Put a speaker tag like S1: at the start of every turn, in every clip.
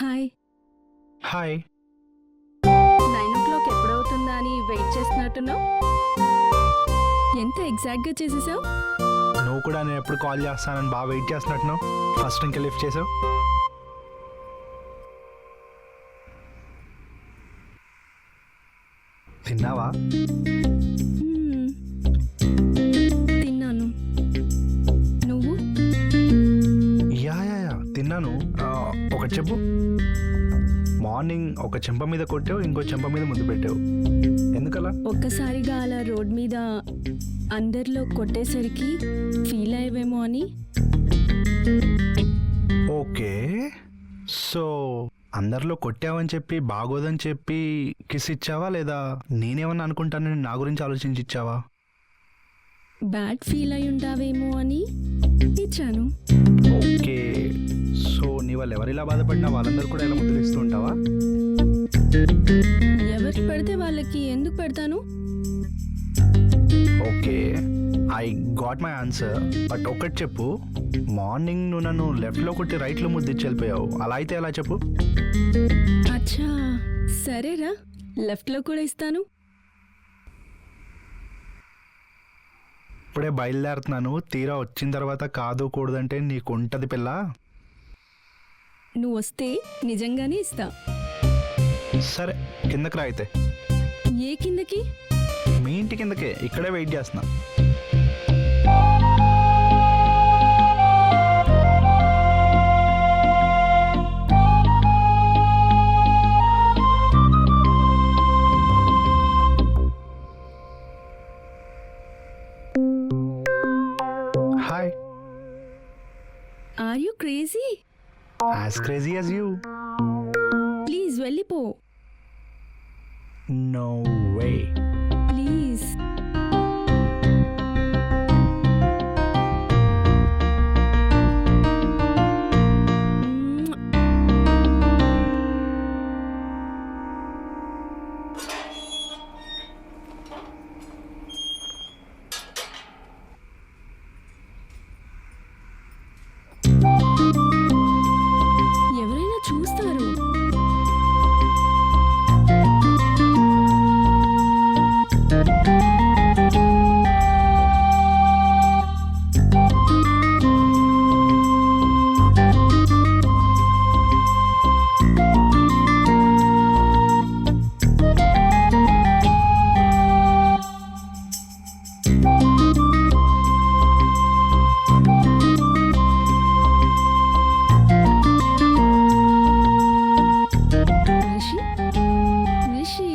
S1: Hi.
S2: Hi.
S1: 9 ఎప్పుడవుతుందా అని wait చేస్తున్నట్టున్నావు. ఎంత ఎగ్జాక్ట్గా చేసేసావు?
S2: నువ్వు కూడా నేను ఎప్పుడు కాల్ చేస్తానని బాగా వెయిట్ చేస్తున్నట్టున్నావు. ఫస్ట్ ఇంకా లిఫ్ట్ చేసావు. తిన్నావా?
S1: తిన్నాను. నువ్వు?
S2: యా తిన్నాను. ఒకటి చెప్పు. మార్నింగ్ ఒక చెంప మీద కొట్టావు, ఇంకో చెంప మీద ముద్దు పెట్టావు. ఎందుకలా?
S1: ఒక్కసారిగా అలా రోడ్ మీద అందరిలో కొట్టేసరికి ఫీల్ అయ్యేవేమో అని.
S2: ఓకే, సో అందరిలో కొట్టావని చెప్పి బాగోదని చెప్పి కిస్ ఇచ్చావా, లేదా నేనేమన్నా అనుకుంటానని నా గురించి ఆలోచించి ఇచ్చావా?
S1: బ్యాడ్ ఫీల్ అయి ఉంటావేమో అని ఇచ్చాను.
S2: ఓకే, సో నీ వాళ్ళు ఎవరిలా బాధపడినా వాళ్ళందరూ కూడా ఇలా ముద్దులు ఇస్తూ ఉంటావా?
S1: ఎవరికి పెడితే వాళ్ళకి ఎందుకు పెడతాను?
S2: Okay, I got my answer. But ఒకటి చెప్పు, మార్నింగ్ నువ్వు నన్ను లెఫ్ట్లో కొట్టి రైట్లో ముద్దిచ్చి వెళ్ళిపోయావు. అలా అయితే ఎలా చెప్పు?
S1: అచ్చా, సరేరా, లెఫ్ట్లో కూడా ఇస్తాను.
S2: ఇప్పుడే బయలుదేరుతున్నాను. తీరా వచ్చిన తర్వాత కాదు కూడదంటే నీకు ఉంటుంది పిల్ల.
S1: నువ్వు వస్తే నిజంగానే ఇస్తా.
S2: సరే, కిందకి రా అయితే.
S1: ఏ కిందకి?
S2: మీ ఇంటి కిందకే, ఇక్కడే వెయిట్ చేస్తున్నా. Hi.
S1: Are you crazy?
S2: As crazy as you.
S1: Please వెళ్ళిపో.
S2: No way.
S1: ప్లీజ్. ఎవరైనా చూస్తారు. రిషి, రిషి,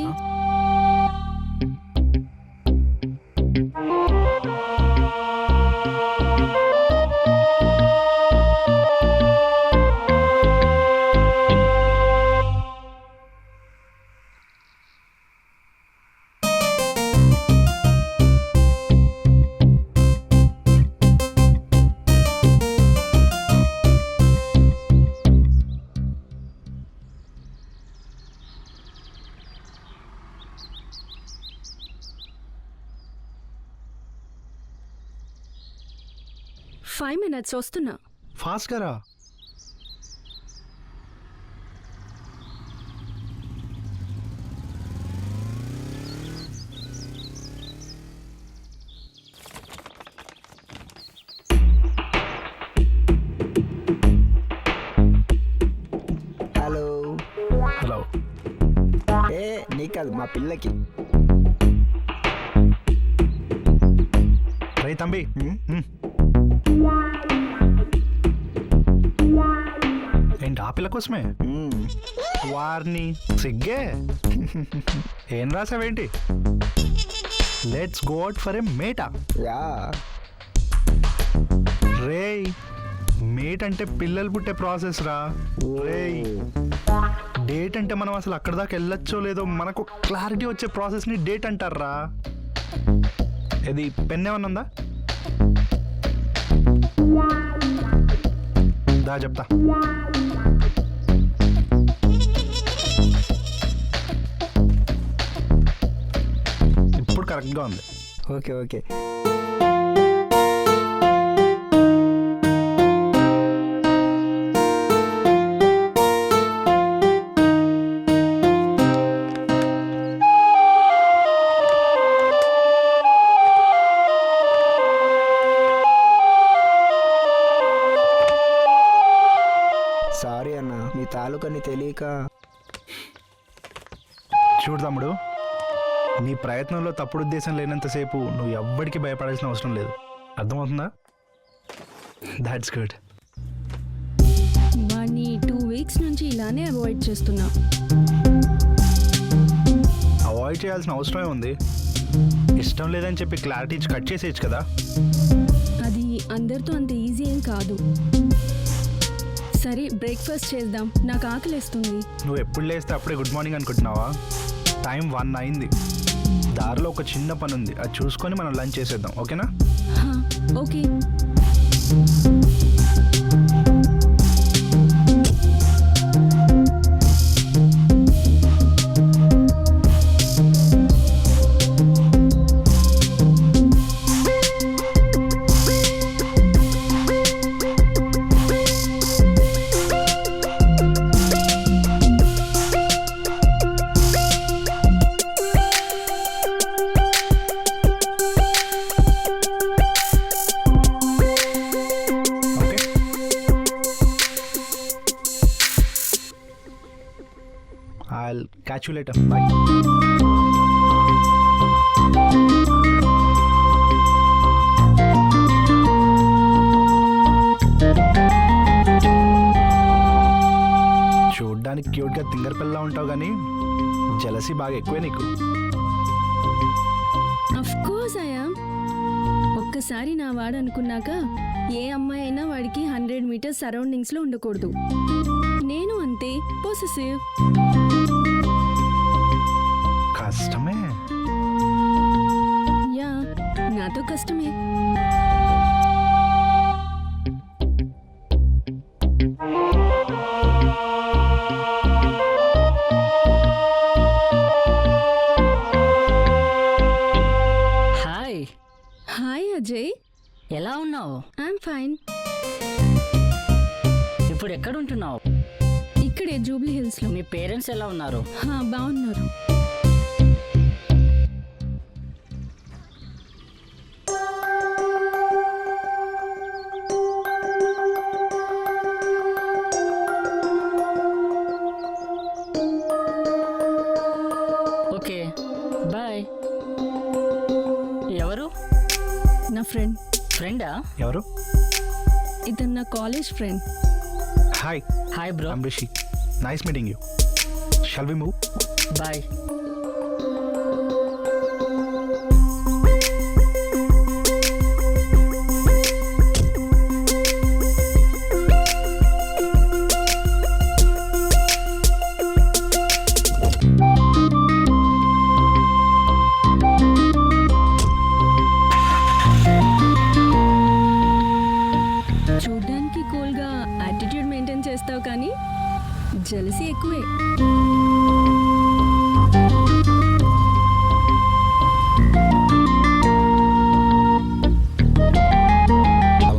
S1: 5 minutes వస్తున్నా.
S2: ఫాస్ట్గా రా.
S3: హలో.
S2: హలో.
S3: నీ కాదు, మా పిల్లకి.
S2: రే తంబి. ఏంటి ఆ పిల్ల కోసమే? వారిని సిగ్గే. ఏం రాసావేంటి? Let's go out for a మేటా.
S3: యా.
S2: రే, మేట్ అంటే పిల్లలు పుట్టే ప్రాసెస్ రా. రే, డేట్ అంటే మనం అసలు అక్కడ దాకా వెళ్ళొచ్చో లేదో మనకు క్లారిటీ వచ్చే ప్రాసెస్ని డేట్ అంటారా. ఇది పెన్ ఏమన్నా ఉందా? దా చెప్తా. ఇప్పుడు కరెక్ట్గా ఉంది.
S3: Okay okay. తాలూకని తెలియక.
S2: చూడు తమ్ముడు, నీ ప్రయత్నంలో తప్పుడు ఉద్దేశం లేనంతసేపు నువ్వు ఎవ్వడికి భయపడాల్సిన అవసరం లేదు. అర్థమవుతుందా? That's good.
S1: వాడిని 2 వీక్స్ నుంచి ఇలానే అవాయిడ్ చేస్తున్నా.
S2: అవాయిడ్ చేయాల్సిన అవసరమే ఉంది. ఇష్టం లేదని చెప్పి క్లారిటీ ఇచ్చి కట్ చేసేయచ్చు కదా.
S1: అది అందరితో అంత ఈజీ ఏం కాదు. సరే, బ్రేక్ఫాస్ట్ చేద్దాం, నాకు ఆకలేస్తుంది.
S2: నువ్వు ఎప్పుడు లేస్తే అప్పుడే గుడ్ మార్నింగ్ అనుకుంటున్నావా? టైం 1 అయింది. దారిలో ఒక చిన్న పని ఉంది, అది చూసుకొని మనం లంచ్ చేసేద్దాం, ఓకేనా?
S1: హా, okay.
S2: Okay. I'll catch you later. Bye. చూడ్డానికి క్యూట్గా తింగర్ పిల్ల ఉంటావు కానీ జలసీ బాగా ఎక్కువే నీకు.
S1: Of course I am. ఒక్కసారి నా వాడు అనుకున్నాక ఏ అమ్మాయి అయినా వాడికి 100 మీటర్స్ సరౌండింగ్స్లో ఉండకూడదు. నేను అంతే, పొసెసివ్.
S2: కష్టమే.
S1: యా, నాతో కష్టమే.
S4: హాయ్,
S1: హాయ్ అజయ్,
S4: ఎలా ఉన్నావు?
S1: I'm fine.
S4: ఇప్పుడు ఎక్కడ ఉంటున్నావు?
S1: ఇక్కడే జూబ్లీ హిల్స్లో.
S4: మీ పేరెంట్స్ ఎలా ఉన్నారు?
S1: బాగున్నారు.
S4: Okay, bye. ఎవరు?
S1: నా ఫ్రెండ్.
S4: ఫ్రెండా?
S2: ఎవరు?
S1: ఇతను నా college friend.
S2: Hi,
S4: hi bro.
S2: I'm Rishi. Nice meeting you. Shall we move?
S4: Bye.
S1: చూడ్డానికి కూల్గా యాటిట్యూడ్ మెయింటైన్ చేస్తావు కానీ జలసీ ఎక్కువే.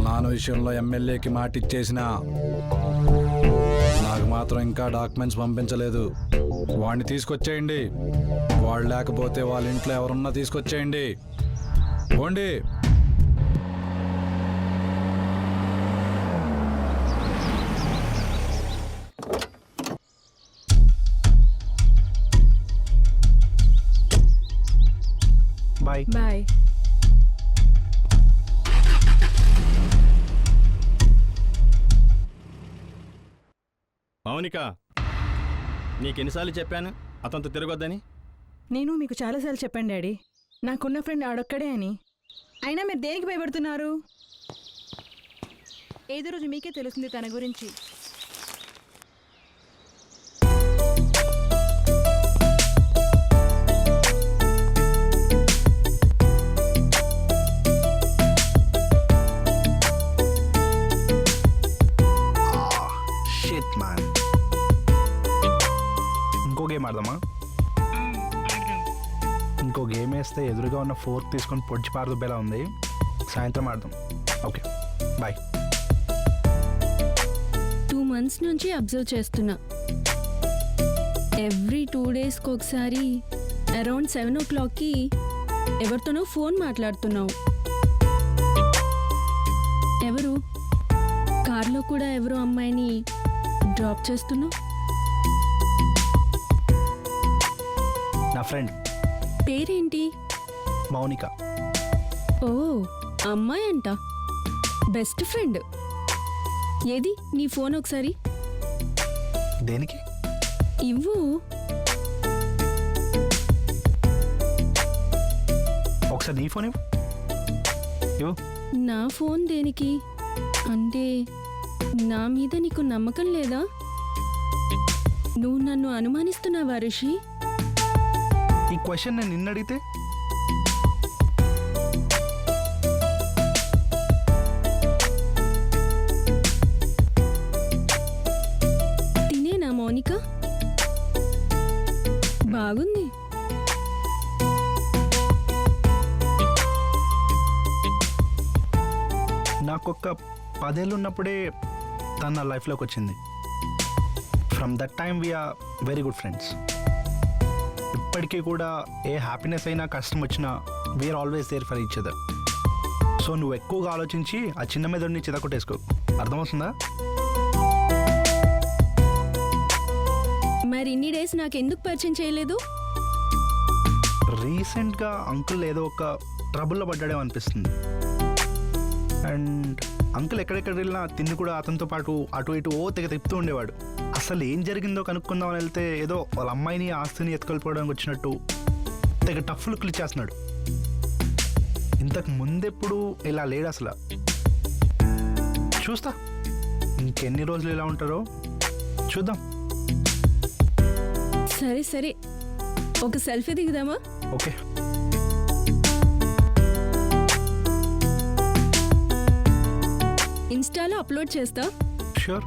S5: నాన్న విషయంలో ఎమ్మెల్యేకి మాట ఇచ్చేసిన నాకు మాత్రం ఇంకా డాక్యుమెంట్స్ పంపించలేదు. వాడిని తీసుకొచ్చేయండి. వాళ్ళు లేకపోతే వాళ్ళ ఇంట్లో ఎవరున్నా తీసుకొచ్చేయండి. పోండి.
S2: బాయ్.
S1: బాయ్.
S6: మౌనిక, నీకెన్నిసార్లు చెప్పాను అతనితో తిరగొద్దని?
S7: నేను మీకు చాలాసార్లు చెప్పాను డాడీ, నాకున్న ఫ్రెండ్ ఆడొక్కడే అని. అయినా మీరు దేనికి భయపడుతున్నారు? ఏదో రోజు మీకే తెలుస్తుంది తన గురించి.
S2: Shit man. ఇంకో గేమ్ ఆడదామా? ఇంకో గేమ్ వేస్తే ఎదురుగా ఉన్న ఫోర్క్ తీసుకొని పొడిచి పారదుబ్బేలా ఉంది. సాయంత్రం ఆడదాం, ఓకే? బాయ్.
S1: 2 months నుంచి అబ్జర్వ్ చేస్తున్నా. ఎవ్రీ 2 daysకి ఒకసారి అరౌండ్ 7 o'clockకి ఎవరితోనో ఫోన్ మాట్లాడుతున్నావు. ఎవరు? కార్లో కూడా ఎవరో అమ్మాయిని డ్రాప్ చేస్తున్నావు?
S2: నా ఫ్రెండ్
S1: పేరేంటి?
S2: మౌనిక.
S1: ఓ, అమ్మాయి అంట. Best friend. ఏది నీ ఫోన్ ఒకసారి
S2: దేనికి?
S1: ఇవ్వు.
S2: ఒకసారి నీ ఫోన్ ఇవ్వు. ఇవ్వు.
S1: నా ఫోన్ దేనికి? అంటే నా మీద నీకు నమ్మకం లేదా? నువ్వు నన్ను అనుమానిస్తున్నావా రిషి?
S2: ఈ క్వశ్చన్ నేను నిన్న అడిగితే
S1: తినేనా మౌనిక? బాగుంది.
S2: నాకొక 10 ఏళ్ళు ఉన్నప్పుడే తను నా లైఫ్లోకి వచ్చింది. From that time we're very good friends. ఇప్పటికీ కూడా ఏ హ్యాపీనెస్ అయినా కష్టం వచ్చినా we're always there for each other. So నువ్వు ఎక్కువగా ఆలోచించి ఆ చిన్న మెదడుని చితకొట్టేసుకో. అర్థమవుతుందా?
S1: మరి ఇన్ని డేస్ నాకెందుకు పరిచయం చేయలేదు?
S2: రీసెంట్గా అంకుల్ ఏదో ఒక ట్రబుల్లో పడ్డాడేమో అనిపిస్తుంది. అండ్ అంకుల్ ఎక్కడెక్కడ వెళ్ళినా తిండి కూడా అతనితో పాటు అటు ఇటు తెగ తిప్పుతూ ఉండేవాడు. అసలు ఏం జరిగిందో కనుక్కుందామని వెళ్తే ఏదో వాళ్ళ అమ్మాయిని ఆస్తిని ఎత్తుకెళ్ళిపోవడానికి వచ్చినట్టు తెగ టఫ్ లుక్లు ఇచ్చేస్తున్నాడు. ఇంతకు ముందెప్పుడు ఇలా లేడు అసలు. చూస్తా ఇంకెన్ని రోజులు ఇలా ఉంటారో చూద్దాం.
S1: సరే సరే, ఒక సెల్ఫీ దిగుదామా?
S2: ఓకే.
S1: ఇన్స్టాలో అప్లోడ్ చేస్తా.
S2: షూర్.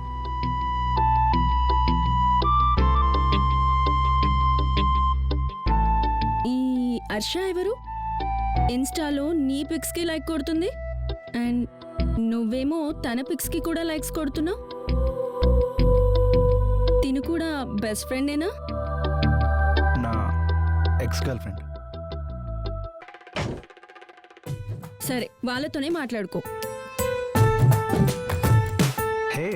S1: ఈ హర్ష ఎవరు? ఇన్స్టాలో నీ పిక్స్కి లైక్ కొడుతుంది అండ్ నువ్వేమో తన పిక్స్కి కూడా లైక్స్ కొడుతున్నావు. తిను కూడా బెస్ట్ ఫ్రెండేనా?
S2: నా ఎక్స్ గర్ల్ ఫ్రెండ్.
S1: సరే, వాళ్ళతోనే మాట్లాడుకో.
S2: హే,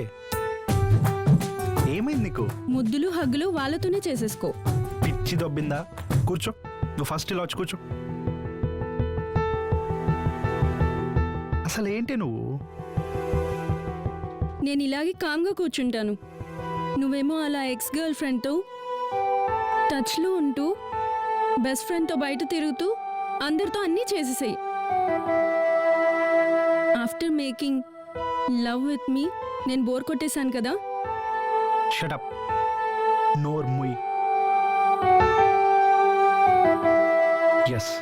S2: ఏమైంది నీకు?
S1: ముద్దులు హగ్గులు వాళ్ళతోనే చేసేసుకో.
S2: పిచ్చి దొబ్బిందా? కూర్చో. నువ్వు ఫస్ట్ ఇలా వచ్చి కూర్చో. అసలు ఏంటి నువ్వు?
S1: నేను ఇలాగే కామ్గా కూర్చుంటాను. నువ్వేమో అలా ఎక్స్ గర్ల్ ఫ్రెండ్తో టచ్లో ఉంటూ బెస్ట్ ఫ్రెండ్తో బయట తిరుగుతూ అందరితో అన్నీ చేసేసాయి. After making love with me నేను బోర్ కొట్టేశాను కదా.
S2: Shut up. నోర్ ముయ్. Yes,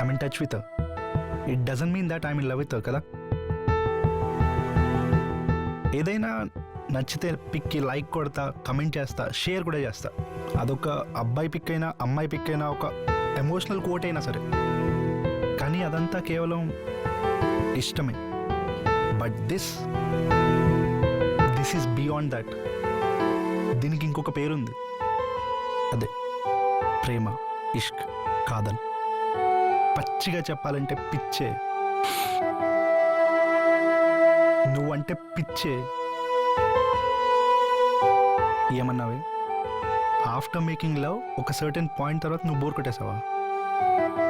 S2: I'm in touch with her. It doesn't mean that I'm in love with her కదా. ఏదైనా నచ్చితే పిక్కి లైక్ కొడతా, కమెంట్ చేస్తా, షేర్ కూడా చేస్తా. అదొక అబ్బాయి పిక్ అయినా అమ్మాయి పిక్ అయినా ఒక ఎమోషనల్ కోట్ అయినా సరే. కానీ అదంతా కేవలం ఇష్టమే. But this is beyond that. దీనికి ఇంకొక పేరుంది. అదే ప్రేమ, ఇష్క్, కాదల్. పచ్చిగా చెప్పాలంటే పిచ్చే. నువ్వంటే పిచ్చే. ఏమన్నావే? ఆఫ్టర్ మేకింగ్ లవ్ ఒక సర్టెన్ పాయింట్ తర్వాత నువ్వు బోర్ కొట్టేసావా?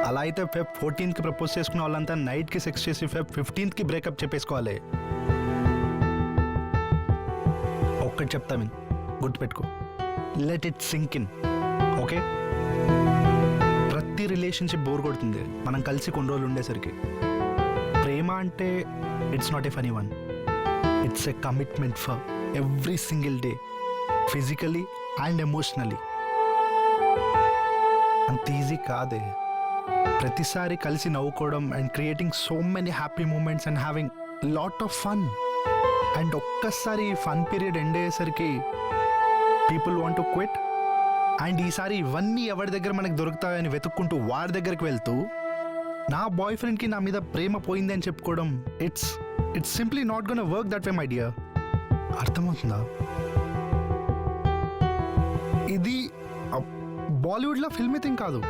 S2: అలా అయితే Feb 14th ప్రపోజ్ చేసుకున్న వాళ్ళంతా నైట్కి సెక్స్ చేసి Feb 15th బ్రేకప్ చెప్పేసుకోవాలి. ఒక్కటి చెప్తా విన్, గుర్తుపెట్టుకో. Let it sink in. Okay? ప్రతి రిలేషన్షిప్ బోర్ కొడుతుంది మనం కలిసి కొన్ని రోజులు ఉండేసరికి. ప్రేమ అంటే it's not a funny one. It's a commitment for every single day, physically and emotionally. అంత ఈజీ కాదే. ప్రతిసారి కలిసి నవ్వుకోవడం and creating so many happy moments and having lot of fun. And ఒక్కసారి ఫన్ పీరియడ్ ఎండ్ అయ్యేసరికి people want to quit. And ఈసారి ఇవన్నీ ఎవరి దగ్గర మనకు దొరుకుతాయని వెతుక్కుంటూ వాడి దగ్గరికి వెళ్తూ నా బాయ్ ఫ్రెండ్కి నా మీద ప్రేమ పోయింది అని చెప్పుకోవడం it's simply not gonna work that way my dear. అర్థమవుతుందా? ఇది బాలీవుడ్లో ఫిల్మీ థింగ్ కాదు.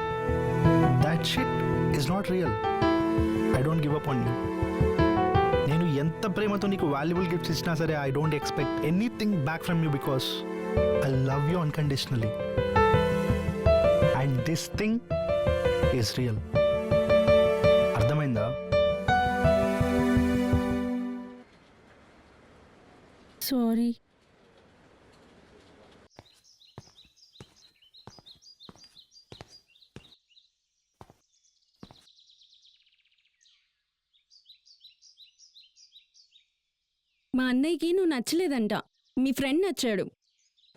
S2: That shit is not real. I don't give up on you. నేను ఎంత ప్రేమతో నీకు వాల్యుబుల్ గిఫ్ట్స్ ఇచ్చినా సరే I don't expect anything back from you because I love you unconditionally and this thing is real. అర్థమైందా?
S1: Sorry. మా అన్నయ్యకి నువ్వు నచ్చలేదంట, మీ ఫ్రెండ్ నచ్చాడు.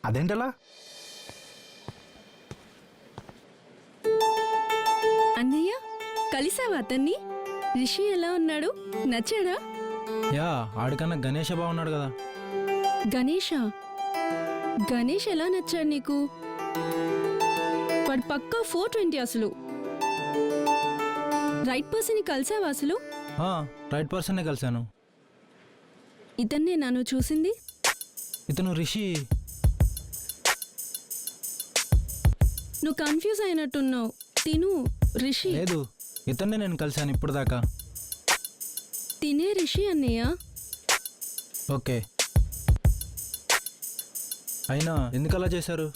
S2: అదేంటలా?
S1: అన్నయ్య కలిసావా అతన్ని? రిషి ఎలా ఉన్నాడు? నచ్చాడా?
S5: యా, ఆడికన్నా గణేష బాగున్నాడు కదా.
S1: గణేషా? గణేష్ ఎలా నచ్చాడు నీకు? వాడు పక్కా 420 అసలు. రైట్ పర్సన్ కలిసావా అసలు?
S5: రైట్ పర్సన్నే కలిశాను.
S1: ఇతన్నే నన్ను చూసింది.
S5: ఇతను రిషి.
S1: నువ్వు కన్ఫ్యూజ్ అయినట్టున్నావు. తిను రిషి.
S5: లేదు, ఇతన్నే నేను కలిశాను ఇప్పుడు దాకా.
S1: తినే రిషి అన్నయ్య.
S5: ఓకే, అయినా ఎందుకు అలా చేశారు?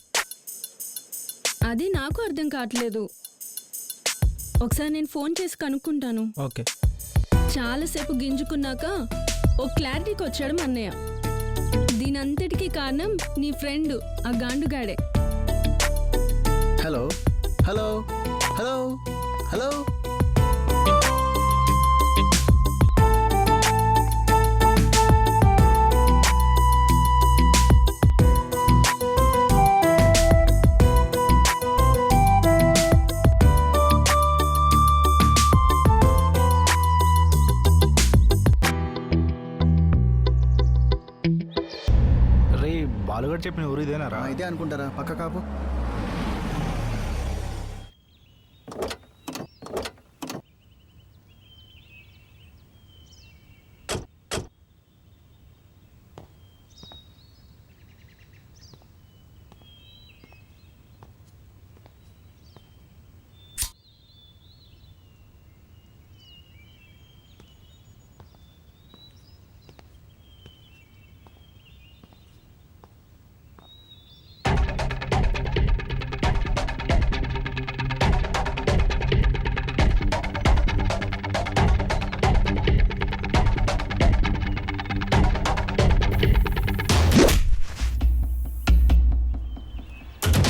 S1: అది నాకు అర్థం కావట్లేదు. ఒకసారి నేను ఫోన్ చేసి కనుక్కుంటాను.
S5: ఓకే.
S1: చాలాసేపు గింజుకున్నాక ఓ క్లారిటీకి వచ్చాడు మా అన్నయ్య. దీనంతటికీ కారణం నీ ఫ్రెండ్ ఆ గాండుగాడే.
S8: Hello hello hello hello.
S2: రే బాలుగారు చెప్పిన ఊరు ఇదేనారా?
S8: ఇదే అనుకుంటారా? పక్క కాపు.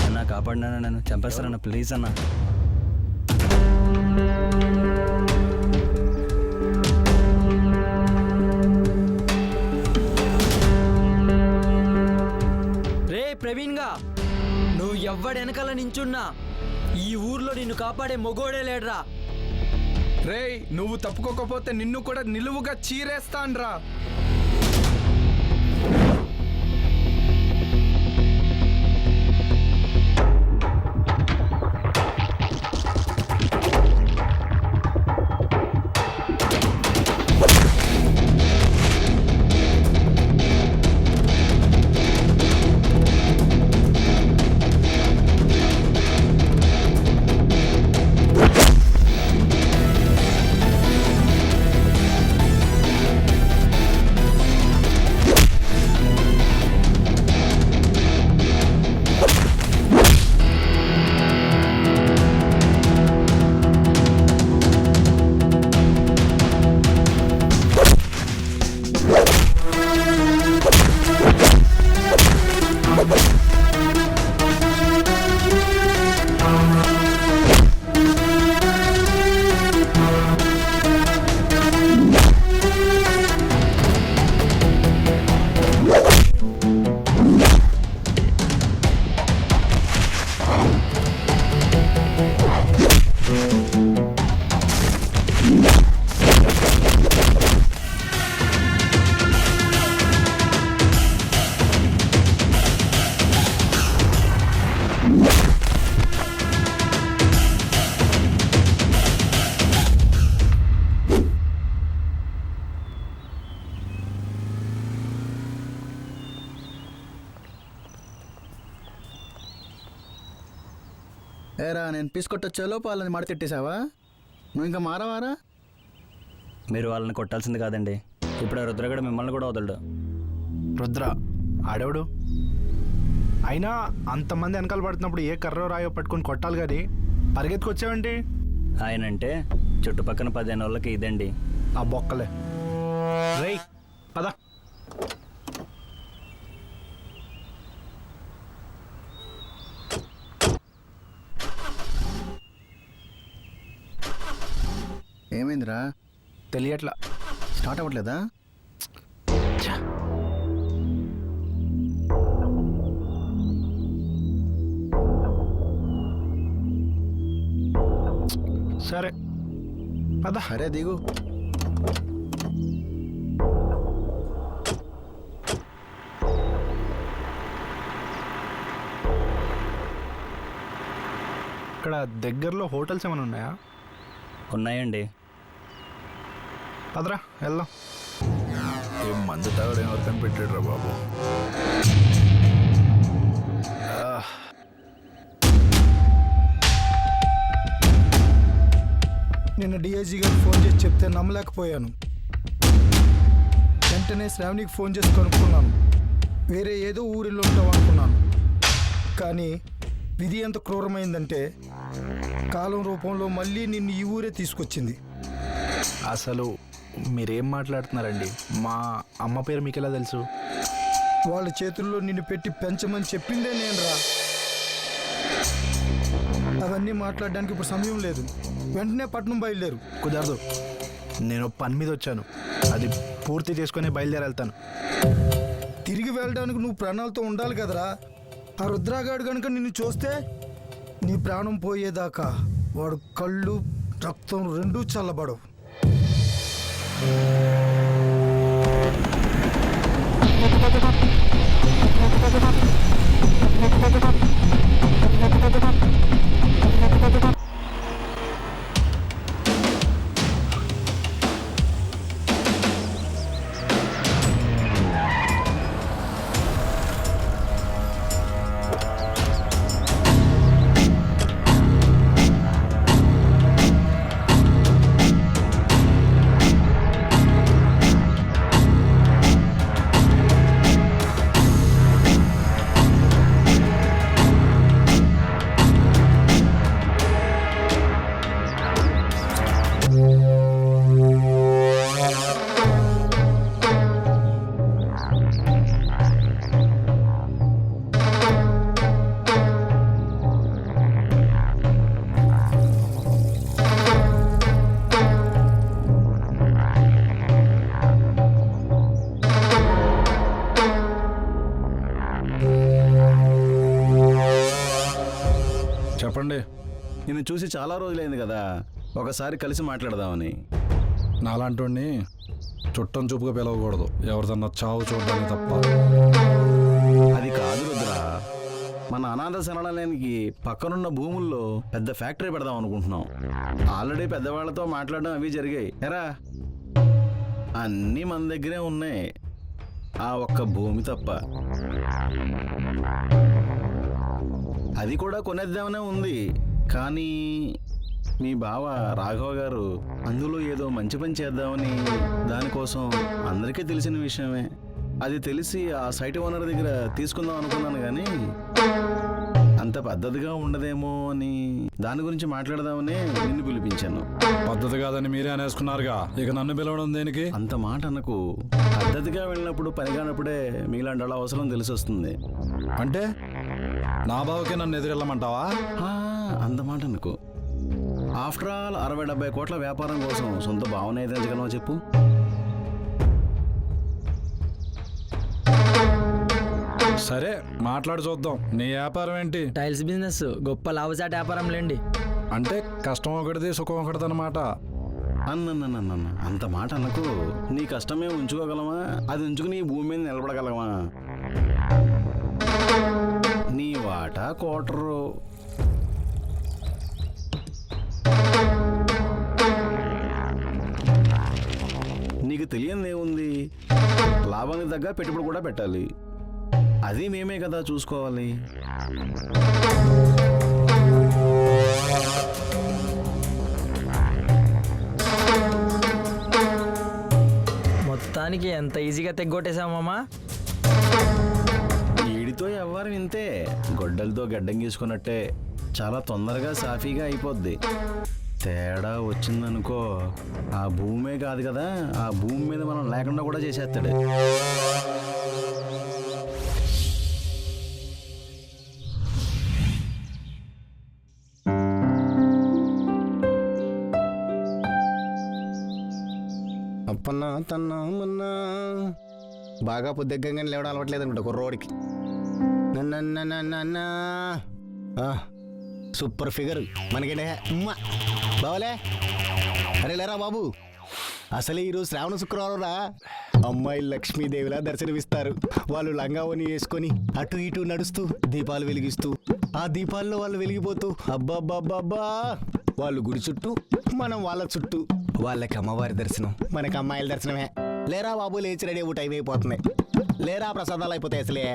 S9: అన్న కాపాడినా, నన్ను చంపేస్తారన్న, ప్లీజ్ అన్న.
S10: రే ప్రవీణ్ గా, నువ్వు ఎవ్వడెనకాల నించున్నా ఈ ఊర్లో నిన్ను కాపాడే మొగోడే లేడ్రా.
S11: రేయ్, నువ్వు తప్పుకోకపోతే నిన్ను కూడా నిలువుగా చీరేస్తాన్రా.
S8: ఏరా, నేను పీసుకొట్టొచ్చేలోపు వాళ్ళని మడతెట్టేశావా? నువ్వు ఇంకా మారవారా?
S9: మీరు వాళ్ళని కొట్టాల్సింది కాదండి, ఇప్పుడు ఆ రుద్రగడ మిమ్మల్ని కూడా వదలడు.
S2: రుద్ర ఆడెవడు? అయినా అంతమంది వెనకాల పడుతున్నప్పుడు ఏ కర్రో రాయో పట్టుకొని కొట్టాలి కానీ పరిగెత్తుకొచ్చావండి.
S9: ఆయనంటే చుట్టుపక్కల 15 వాళ్ళకి ఇదండి.
S2: ఆ బొక్కలే రేయ్ పద.
S8: ఏమైందిరా?
S2: తెలియట్లా.
S8: స్టార్ట్ అవ్వట్లేదా?
S2: సరే పద.
S8: అరే దిగు.
S2: ఇక్కడ దగ్గరలో హోటల్స్ ఏమైనా ఉన్నాయా?
S9: ఉన్నాయండి.
S2: పదరా వెళ్దాం.
S11: ఏం మందు తాగడం ఎవరు కనిపెట్టాడు రా బాబు.
S12: నిన్న డిఐజీ గారికి ఫోన్ చేసి చెప్తే నమ్మలేకపోయాను. వెంటనే శ్రావణికి ఫోన్ చేసి కనుక్కున్నాను. వేరే ఏదో ఊరిలో ఉంటాం అనుకున్నాను. కానీ విధి ఎంత క్రూరమైందంటే కాలం రూపంలో మళ్ళీ నిన్ను ఈ ఊరే తీసుకొచ్చింది.
S2: అసలు మీరేం మాట్లాడుతున్నారండి? మా అమ్మ పేరు మీకు ఎలా తెలుసు?
S12: వాళ్ళ చేతుల్లో నిన్ను పెట్టి పెంచమని చెప్పిందే నేనురా. అవన్నీ మాట్లాడడానికి ఇప్పుడు సమయం లేదు. వెంటనే పట్నం బయలుదేరు.
S2: కుదరదు, నేను పని మీద వచ్చాను. అది పూర్తి చేసుకుని బయలుదేరి వెళ్తాను.
S12: తిరిగి వెళ్ళడానికి నువ్వు ప్రాణాలతో ఉండాలి కదరా. ఆ రుద్రాగాడు కనుక నిన్ను చూస్తే నీ ప్రాణం పోయేదాకా వాడు కళ్ళు రక్తం రెండూ చల్లబడవు.
S5: చెప్పండి.
S6: నిన్ను చూసి చాలా రోజులైంది కదా, ఒకసారి కలిసి మాట్లాడదామని.
S5: నాలాంటి చుట్టం చూపుగా పిలవకూడదు, ఎవరిదన్నా చావు చూడడానికి తప్ప.
S6: అది కాదు రుద్ర, మన అనాథ శరణాలయానికి పక్కనున్న భూముల్లో పెద్ద ఫ్యాక్టరీ పెడదాం అనుకుంటున్నాం. ఆల్రెడీ పెద్దవాళ్లతో మాట్లాడడం అవి జరిగాయి. ఎరా అన్నీ మన దగ్గరే ఉన్నాయి, ఆ ఒక్క భూమి తప్ప. అది కూడా కొనేద్దామనే ఉంది. కానీ మీ బావ రాఘవ గారు అందులో ఏదో మంచి పని చేద్దామని, దానికోసం అందరికీ తెలిసిన విషయమే. అది తెలిసి ఆ సైట్ ఓనర్ దగ్గర తీసుకుందాం అనుకున్నాను, కానీ అంత పద్ధతిగా ఉండదేమో అని దాని గురించి మాట్లాడదామని నిన్ను పిలిపించాను.
S5: పద్ధతి కాదని మీరే అనేసుకున్నారుగా, ఇక నన్ను పిలవడం దేనికి?
S6: అంత మాట అనకు. పద్ధతిగా వెళ్ళినప్పుడు పని కానప్పుడే మీలాంటి అలా అవసరం తెలిసి వస్తుంది.
S5: అంటే నా బావకే నన్ను ఎదురెళ్ళమంటావా?
S6: అంత మాట అనుకో. ఆఫ్టర్ ఆల్ 60-70 కోట్ల వ్యాపారం కోసం సొంత భావన ఎదిరించగలమా చెప్పు?
S5: సరే మాట్లాడి చూద్దాం. నీ వ్యాపారం ఏంటి?
S10: Tiles business. గొప్ప లాభసాటి వ్యాపారం లేండి.
S5: అంటే కష్టం ఒకటిది సుఖం ఒకటిది అనమాట.
S6: అన్న అంత మాట అనకు. నీ కష్టమే ఉంచుకోగలమా? అది ఉంచుకుని ఈ భూమి మీద నిలబడగలమా? నీ వాటా కోటరు. నీకు తెలియనిదేముంది, లాభానికి తగ్గ పెట్టుబడి కూడా పెట్టాలి. అది మేమే కదా చూసుకోవాలి.
S10: మొత్తానికి ఎంత ఈజీగా తెగ్గొట్టేశామమ్మా.
S6: ఈడితో వ్యవహారం ఇంతే, గొడ్డలతో గడ్డం గీసుకున్నట్టే, చాలా తొందరగా సాఫీగా అయిపోద్ది. తేడా వచ్చిందనుకో, ఆ భూమే కాదు కదా, ఆ భూమి మీద మనం లేకుండా కూడా చేసేస్తాడు.
S8: అప్పన్నా తన్నా మొన్నా బాగా పొద్దుగ్గానే లేవడం అలవట్లేదు అనుకుంటా కుర్రోడికి. సూపర్ ఫిగర్ మనకేంటే అమ్మా బావలే. అరే లేరా బాబు, అసలే ఈరోజు శ్రావణ శుక్రవారం రా. అమ్మాయి లక్ష్మీదేవిలా దర్శనమిస్తారు. వాళ్ళు లంగావని వేసుకొని అటు ఇటు నడుస్తూ దీపాలు వెలిగిస్తూ, ఆ దీపాల్లో వాళ్ళు వెలిగిపోతూ, అబ్బాబ్బాబ్బా వాళ్ళు గుడి చుట్టూ, మనం వాళ్ళ చుట్టూ. వాళ్ళకి అమ్మవారి దర్శనం, మనకి అమ్మాయిల దర్శనమే. లేరా బాబు, లేచి రెడీ అవ్వు, టైం అయిపోతున్నాయి. లేరా, ప్రసాదాలు అయిపోతాయి అసలే.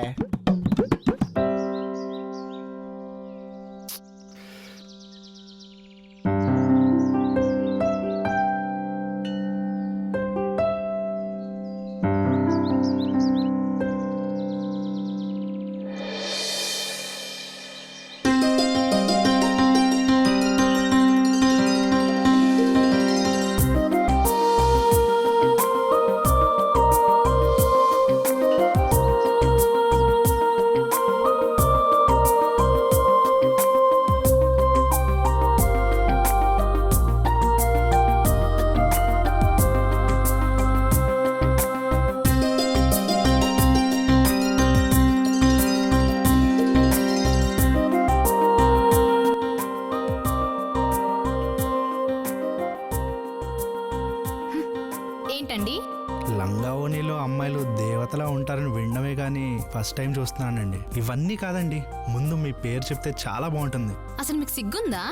S2: లంగావోణిలో అమ్మాయిలు దేవతలా ఉంటారని వినడమే కానీ ఫస్ట్ టైం చూస్తున్నానండి. ఇవన్నీ కాదండి, ముందు మీ పేరు చెప్తే చాలా బాగుంటుంది.
S1: అసలు మీకు సిగ్గుందా?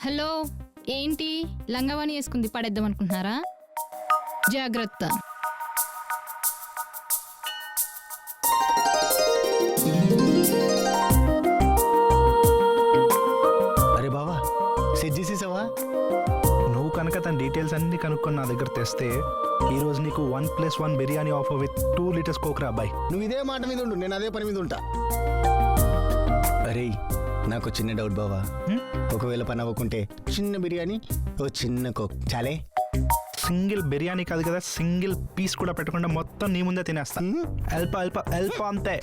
S1: హలో, ఏంటి లంగావాణి వేసుకుంది పడేద్దాం అనుకుంటున్నారా? జాగ్రత్త.
S8: అరే బావా, సెట్ చేసేసావా?
S2: నువ్వు కనుక తన డీటెయిల్స్ అన్ని కనుక్కొని నా దగ్గర తెస్తే ఈరోజు నీకు 1+1 బిర్యానీ ఆఫర్ విత్ 2 లీటర్స్ కోక్రా బాయ్.
S8: నువ్వు ఇదే మాట మీద ఉండు, నేను అదే పని మీద ఉంటా. అరే నాకు చిన్న డౌట్ బావా, ఒకవేళ పని అవ్వకుంటే చిన్న బిర్యానీ, ఓ చిన్న కోక్ చాలే.
S2: సింగిల్ బిర్యానీ కాదు కదా, సింగిల్ పీస్ కూడా పెట్టకుండా మొత్తం నీ ముందే తినేస్తా. అల్ప అల్ప అల్ప అంతే.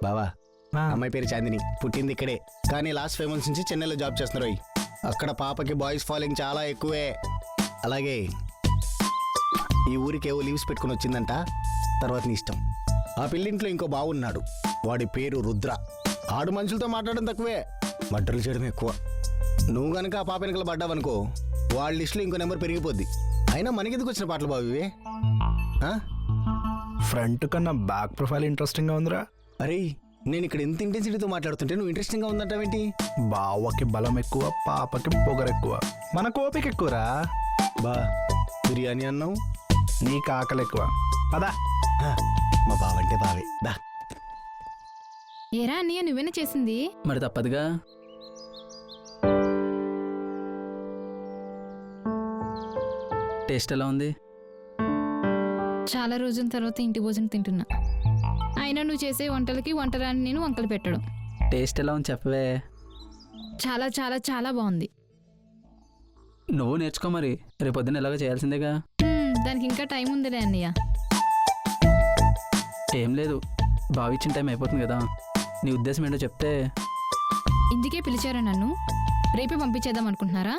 S8: బావా, అమ్మాయి పేరు చాందిని, పుట్టింది ఇక్కడే, కానీ లాస్ట్ 5 months నుంచి చెన్నైలో జాబ్ చేస్తున్నారు. అక్కడ పాపకి బాయ్స్ ఫాలోయింగ్ చాలా ఎక్కువే. అలాగే ఈ ఊరికి ఏవో లీవ్స్ పెట్టుకుని వచ్చిందంట. తర్వాత నీ ఇష్టం. ఆ పిల్లింట్లో ఇంకో బావున్నాడు, వాడి పేరు రుద్ర. ఆడు మనుషులతో మాట్లాడడం తక్కువే, మర్డర్లు చేయడం ఎక్కువ. నువ్వు కనుక ఆ పాప వెనకలు పడ్డావనుకో, వాళ్ళ లిస్టులో ఇంకో నెంబర్ పెరిగిపోద్ది. అయినా మనకెందుకు వచ్చిన పాటలు బాబు ఇవే?
S2: ఫ్రంట్ కన్నా బ్యాక్ ప్రొఫైల్ ఇంట్రెస్టింగ్ గా ఉందిరా.
S8: అరే నేను ఇక్కడ ఎంత ఇంటెన్సిటీతో మాట్లాడుతుంటే నువ్వు ఇంట్రెస్టింగ్గా ఉందంటావేంటి?
S2: బావకి బలం ఎక్కువ, పాపకి పొగరు ఎక్కువ, మనకు ఓపిక ఎక్కువరా.
S8: బా బిర్యానీ అన్నావు,
S2: నీకు ఆకలి ఎక్కువ. పదా,
S8: మా బావంటే బావే దా.
S1: ఏరా అన్నయ్య, నువ్వేనా చేసింది?
S4: మరి తప్పదుగా. టేస్ట్ ఎలా ఉంది?
S1: చాలా రోజుల తర్వాత ఇంటి భోజనం తింటున్నా. అయినా నువ్వు చేసే వంటలకి వంటరాని నేను వంకలు పెట్టడం.
S4: టేస్ట్ ఎలా ఉంది చెప్పవే.
S1: చాలా చాలా చాలా బాగుంది.
S4: నువ్వు నేర్చుకో మరి, రేపొద్దున ఎలాగో చేయాల్సిందేగా.
S1: దానికి ఇంకా టైం ఉందిలే అన్నయ్య.
S4: ఏం లేదు, బావిచ్చిన టైం అయిపోతుంది కదా. నీ ఉద్దేశం ఏంటో చెప్తే.
S1: ఇందుకే పిలిచారా నన్ను? రేపే పంపించేద్దాం అనుకుంటున్నారా?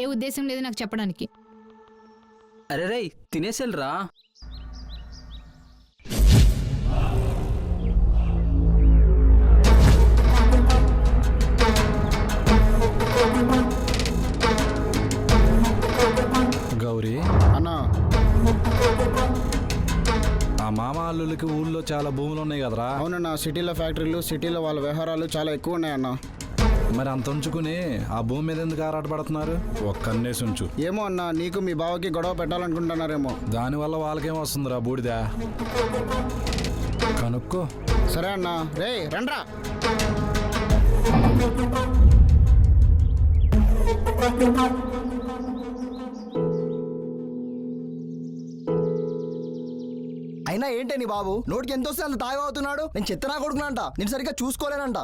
S1: ఏ ఉద్దేశం లేదు నాకు చెప్పడానికి.
S4: అరే రేయ్, తినేసేళ్ళరా.
S5: గౌరీ
S8: అన్నా,
S5: ఆ మామ అల్లులకి ఊళ్ళో చాలా భూములు ఉన్నాయి కదరా.
S12: అవునన్నా, సిటీలో ఫ్యాక్టరీలు, సిటీలో వాళ్ళ వ్యవహారాలు చాలా ఎక్కువ ఉన్నాయన్నా.
S5: మరి అంత ఉంచుకుని ఆ భూమి మీద ఎందుకు ఆరాటపడుతున్నారు? ఒక్కన్నేసి ఉంచు.
S12: ఏమో అన్నా, నీకు మీ బావకి గొడవ పెట్టాలనుకుంటున్నారేమో.
S5: దానివల్ల వాళ్ళకేం వస్తుందిరా బూడిదా. కనుక్కో.
S8: సరే అన్నా రే రండ్రా.
S3: అయినా ఏంటే నీ బాబు నోటికి ఎంత వస్తే అంత తాగవుతున్నాడు. నేను చెత్తనా కొడుకునంట, నేను సరిగ్గా చూసుకోలేనంట.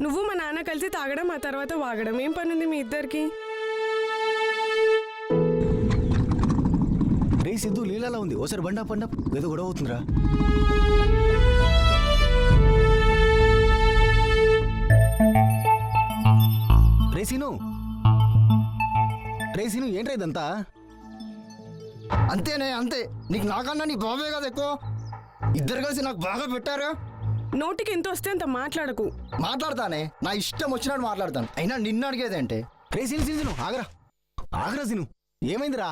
S7: నువ్వు మా నాన్న కలిసి తాగడం ఆ తర్వాత వాగడం ఏం పని ఉంది మీ ఇద్దరికి?
S8: రే సిద్ధు లీలాలా ఉంది, ఓసారి బండా పండా ఏదో గొడవ అవుతుందిరా. రేసీను ఏంట్రా ఇదంతా?
S3: అంతేనే అంతే, నీకు నాకన్నా నీ బాబే కదా ఎక్కువ. ఇద్దరు కలిసి నాకు బాగా పెట్టారు.
S7: నోటికి ఎంత వస్తే అంత మాట్లాడకు.
S3: మాట్లాడతానే, నా ఇష్టం వచ్చినట్టు మాట్లాడతాను. అయినా నిన్ను అడిగేదంటే
S8: రేసీను ఆగరా ఆగరా సీను, ఏమైందిరా?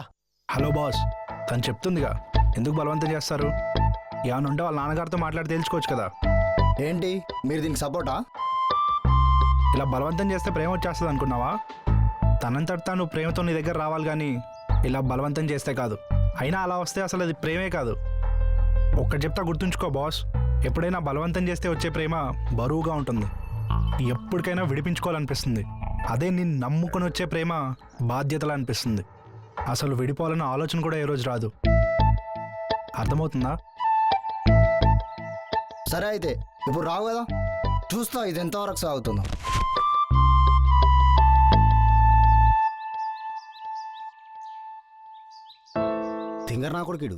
S2: హలో బాస్, తను చెప్తుందిగా, ఎందుకు బలవంతం చేస్తారు? ఏమన్నా ఉంటే వాళ్ళ నాన్నగారితో మాట్లాడి తేల్చుకోవచ్చు కదా.
S3: ఏంటి మీరు దీనికి సపోర్టా?
S2: ఇలా బలవంతం చేస్తే ప్రేమ వచ్చేస్తుంది అనుకున్నావా? తనంతట తాను ప్రేమతో నీ దగ్గర రావాలి కానీ ఇలా బలవంతం చేస్తే కాదు. అయినా అలా వస్తే అసలు అది ప్రేమే కాదు. ఒక్కటి చెప్తా గుర్తుంచుకో బాస్, ఎప్పుడైనా బలవంతం చేస్తే వచ్చే ప్రేమ బరువుగా ఉంటుంది, ఎప్పటికైనా విడిపించుకోవాలనిపిస్తుంది. అదే నిన్ను నమ్ముకొని వచ్చే ప్రేమ బాధ్యతలా అనిపిస్తుంది. అసలు విడిపోవాలన్న ఆలోచన కూడా ఏ రోజు రాదు. అర్థమవుతుందా?
S3: సరే అయితే ఇప్పుడు రావు కదా, చూస్తా ఇది ఎంతవరకు సాగుతుందో.
S8: తింగర్ నా కొడుకుడు.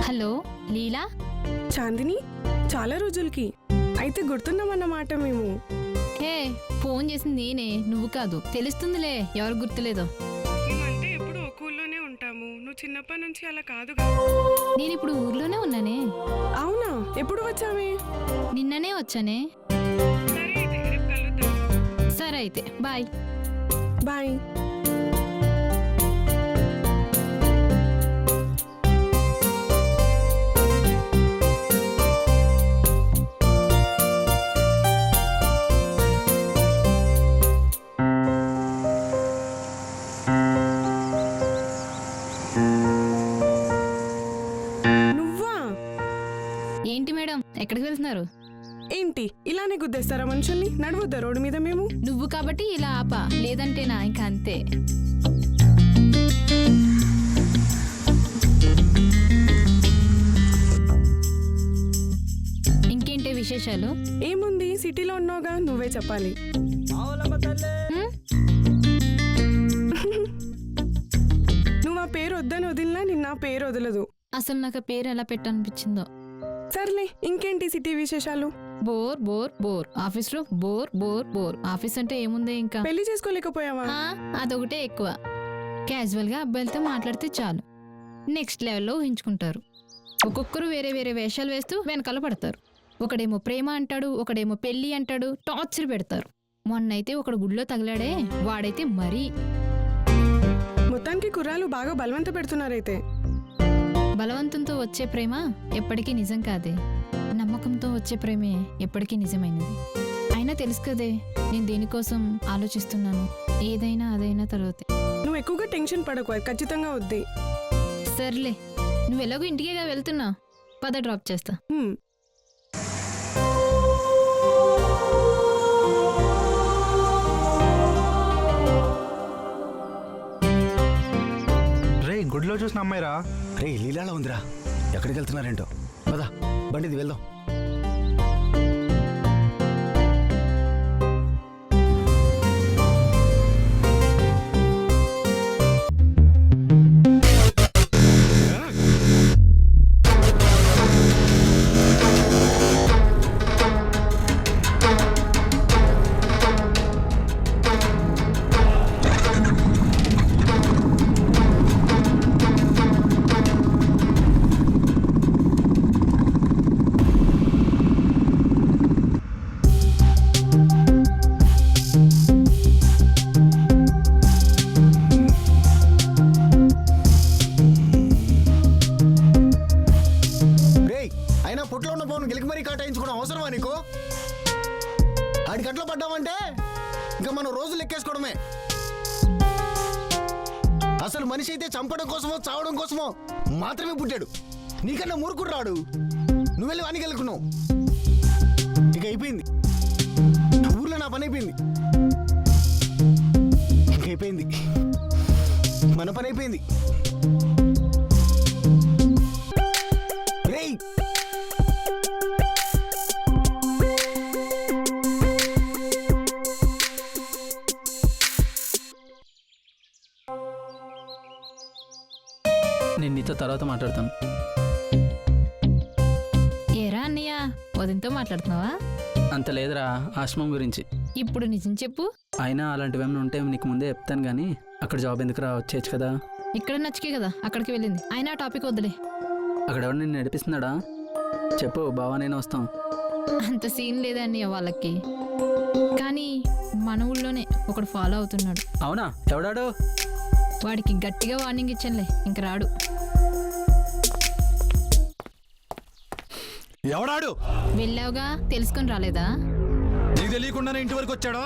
S1: హలో లీలా.
S7: చాందిని, చాలా రోజులకి అయితే గుర్తున్నామన్నమాట మేము.
S1: హే, ఫోన్ చేసింది నేనే, నువ్వు కాదు. తెలుస్తుందిలే ఎవరు గుర్తులేదో.
S7: మేమంటే ఎప్పుడు ఒక ఊళ్ళోనే ఉంటాము, నువ్వు చిన్నప్పటి నుంచి అలా కాదు.
S1: నేను ఇప్పుడు ఊర్లోనే ఉన్నానే.
S7: అవునా, ఎప్పుడు వచ్చామే?
S1: నిన్ననే వచ్చానే.
S7: సరే అయితే రేపు కలుద్దాం.
S1: సరే అయితే బాయ్.
S7: బాయ్.
S1: ఏంటి మేడం, ఎక్కడికి వెళ్తున్నారు?
S7: ఏంటి ఇలానే గుద్దేస్తారా మనుషుల్ని? నడవద్దా రోడ్డు మీద మేము?
S1: నువ్వు కాబట్టి ఇలా ఆపా, లేదంటే నా ఇంకా అంతే. ఇంకేంటి విశేషాలు?
S7: ఏముంది, సిటీలో ఉన్నావుగా, నువ్వే చెప్పాలి. నువ్వు ఆ పేరు వద్దని వదిలినా నిన్న ఆ పేరు వదలదు.
S1: అసలు నాకు ఆ పేరు ఎలా పెట్టనిపించిందో.
S7: సర్లే, ఇంకేంటి సిటీ విశేషాలు?
S1: బోర్ బోర్ బోర్, ఆఫీస్ లో బోర్ బోర్ బోర్. ఆఫీస్ అంటే ఏముంది ఇంకా?
S7: పెళ్లి చేసుకోలేకపోయావా?
S1: అదొకటే ఎక్కువ. క్యాజువల్ గా అబ్బాయిలతో మాట్లాడితే చాలు, నెక్స్ట్ లెవెల్లో ఊహించుకుంటారు. ఒక్కొక్కరు వేరే వేరే వేషాలు వేస్తూ వెనకాల పడతారు. ఒకడేమో ప్రేమ అంటాడు, ఒకడేమో పెళ్లి అంటాడు, టార్చర్ పెడతారు. మొన్నైతే ఒకడు గుడిలో తగిలాడే, వాడైతే మరీ.
S7: మొత్తానికి కుర్రాలు బాగా బలవంత పెడుతున్నారైతే.
S1: బలవంతంతో వచ్చే ప్రేమ ఎప్పటికీ నిజం కాదే, నమ్మకంతో వచ్చే ప్రేమే ఎప్పటికీ నిజమైనది. అయినా తెలుసు కదే నేను దేనికోసం ఆలోచిస్తున్నాను. ఏదైనా అదైనా తర్వాత.
S7: నువ్వు ఎక్కువగా టెన్షన్ పడకు, అది ఖచ్చితంగా వద్ది.
S1: సర్లే, నువ్వు ఎలాగో ఇంటికేగా వెళ్తున్నా, పద డ్రాప్ చేస్తా.
S2: రే, గుడిలో చూసిన అమ్మాయిరా.
S8: రే లీలాలా ఉందిరా, ఎక్కడికి వెళ్తున్నారేంటో. పదా బండిది వెళ్దాం. మరీ మరీ కాటాయించుకోవడం అవసరమా నీకు? ఆడి గంటలో పడ్డామంటే ఇంకా మనం రోజులు ఎక్కేసుకోవడమే. అసలు మనిషి అయితే చంపడం కోసమో చావడం కోసమో మాత్రమే పుట్టాడు. నీకన్నా మూర్ఖుడు రాడు. నువ్వు వెళ్ళి వానికి వెళ్ళుకున్నావు. ఇక అయిపోయింది, ఊర్లో నా పని అయిపోయింది. ఇంక అయిపోయింది, మన పని అయిపోయింది. రేయ్
S4: నేను నీతో తర్వాత మాట్లాడతాను.
S1: ఏరా అన్నయ్య, వదినతో మాట్లాడుతున్నావా?
S4: అంత లేదురా, ఆశ్రమం గురించి.
S1: ఇప్పుడు నిజం చెప్పు.
S4: అయినా అలాంటివేమైనా ఉంటే నీకు ముందే చెప్తాను కానీ అక్కడ జాబ్ ఎందుకురా, వచ్చేయచ్చు కదా.
S1: ఇక్కడ నచ్చికే కదా అక్కడికి వెళ్ళింది. అయినా ఆ టాపిక్ వద్దులే.
S4: అక్కడ ఎవరు నేను నడిపిస్తున్నాడా? చెప్పు, బావా నేను వస్తాం.
S1: అంత సీన్ లేదన్నయ్య వాళ్ళకి. కానీ మన ఊళ్ళోనే ఒకడు ఫాలో అవుతున్నాడు.
S4: అవునా? ఎవడాడు?
S1: వాడికి గట్టిగా వార్నింగ్ ఇచ్చానులే, ఇంక రాడు.
S5: ఎవడాడు?
S1: వెళ్ళావుగా, తెలుసుకొని రాలేదా?
S5: నీకు తెలియకుండానే ఇంటి వరకు వచ్చాడో?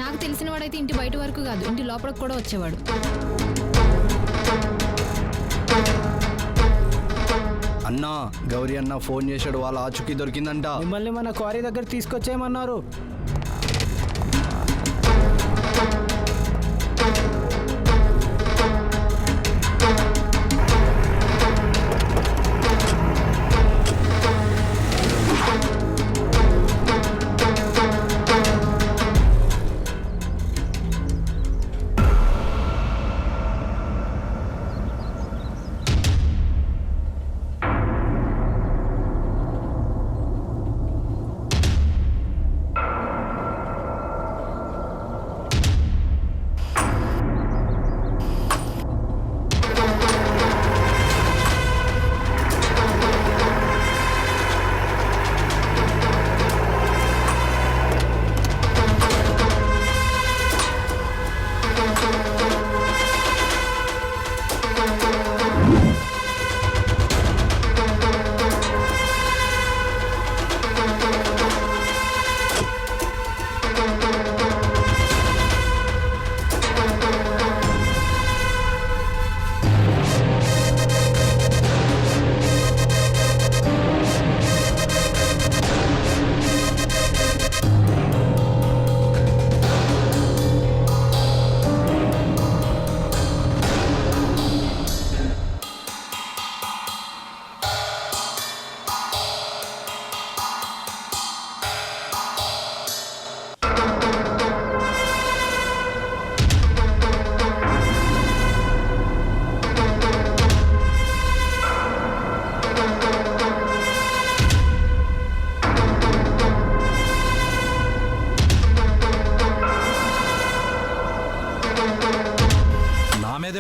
S1: నాకు తెలిసిన వాడైతే ఇంటి బయట వరకు కాదు, ఇంటి లోపలికి కూడా వచ్చేవాడు.
S3: అన్నా, గౌరీ అన్న ఫోన్ చేశాడు, వాళ్ళ ఆచుకి దొరికిందంట.
S10: మిమ్మల్ని మన క్వారీ దగ్గర తీసుకొచ్చేయమన్నారు.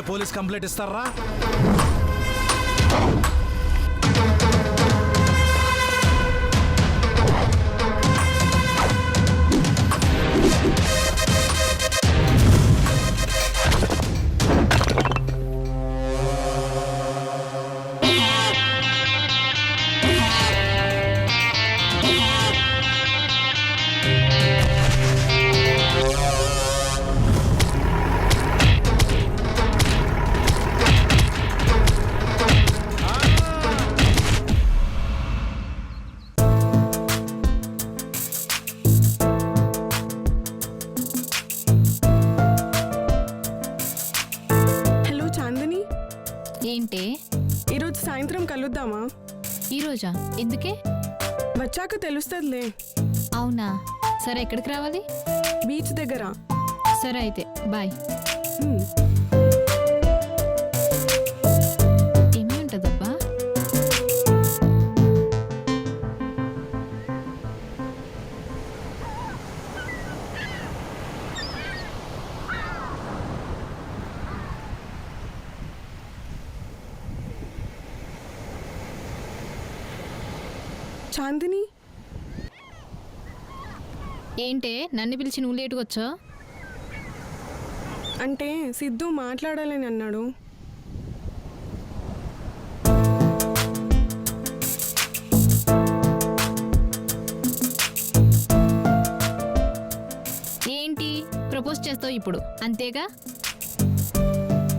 S5: పోలీస్ కంప్లైంట్ ఇస్తారా?
S1: ఏంటే,
S7: ఈరోజు సాయంత్రం కలుద్దామా?
S1: ఈరోజా? ఎందుకే?
S7: వచ్చాక తెలుస్తుందిలే.
S1: అవునా? సరే, ఎక్కడికి రావాలి?
S7: బీచ్ దగ్గర.
S1: సరే అయితే, బాయ్. ఏమి ఉంటుందబ్బా?
S7: చాందిని,
S1: ఏంటే నన్ను పిలిచి నువ్వు లేటుగా వచ్చావు?
S7: అంటే సిద్ధు మాట్లాడాలని అన్నాడు.
S1: మాట్లాడతావు ఇప్పుడు, అంతేగా?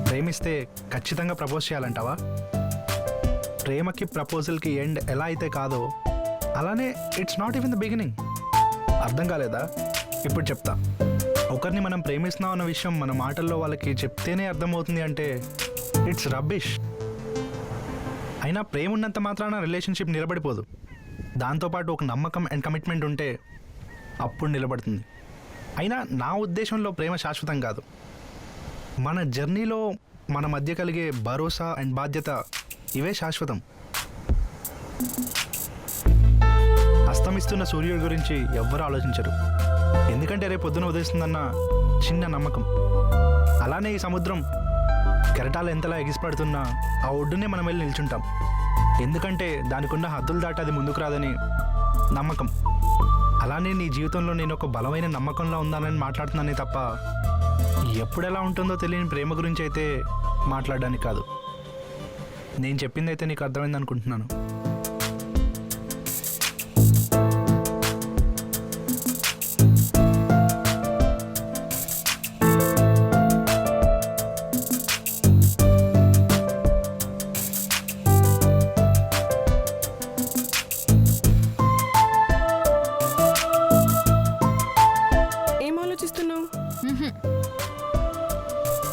S2: ప్రేమిస్తే ఖచ్చితంగా ప్రపోజ్ చేయాలంటావా? ప్రేమకి ప్రపోజల్కి ఎండ్ ఎలా అయితే కాదో అలానే it's not even the beginning. అర్థం కాలేదా? ఇప్పుడు చెప్తా. ఒకరిని మనం ప్రేమిస్తున్నాం అన్న విషయం మన మాటల్లో వాళ్ళకి చెప్తేనే అర్థమవుతుంది అంటే ఇట్స్ రబ్బిష్. అయినా ప్రేమ ఉన్నంత మాత్రాన రిలేషన్షిప్ నిలబడిపోదు. దాంతోపాటు ఒక నమ్మకం అండ్ కమిట్మెంట్ ఉంటే అప్పుడు నిలబడుతుంది. అయినా నా ఉద్దేశంలో ప్రేమ శాశ్వతం కాదు. మన జర్నీలో మన మధ్య కలిగే భరోసా అండ్ బాధ్యత ఇవే శాశ్వతం. అస్తమిస్తున్న సూర్యుడి గురించి ఎవ్వరూ ఆలోచించరు, ఎందుకంటే రేపు పొద్దున ఉదయిస్తుందన్న చిన్న నమ్మకం. అలానే ఈ సముద్రం కెరటాలు ఎంతలా ఎగిసిపడుతున్నా ఆ ఒడ్డునే మనం వెళ్ళి నిల్చుంటాం, ఎందుకంటే దానికున్న హద్దులు దాటి అది ముందుకు రాదని నమ్మకం. అలానే నీ జీవితంలో నేను ఒక బలమైన నమ్మకంలో ఉందానని మాట్లాడుతున్నానే తప్ప ఎప్పుడెలా ఉంటుందో తెలియని ప్రేమ గురించి అయితే మాట్లాడడానికి కాదు. నేను చెప్పింది అయితే నీకు అర్థమైంది అనుకుంటున్నాను.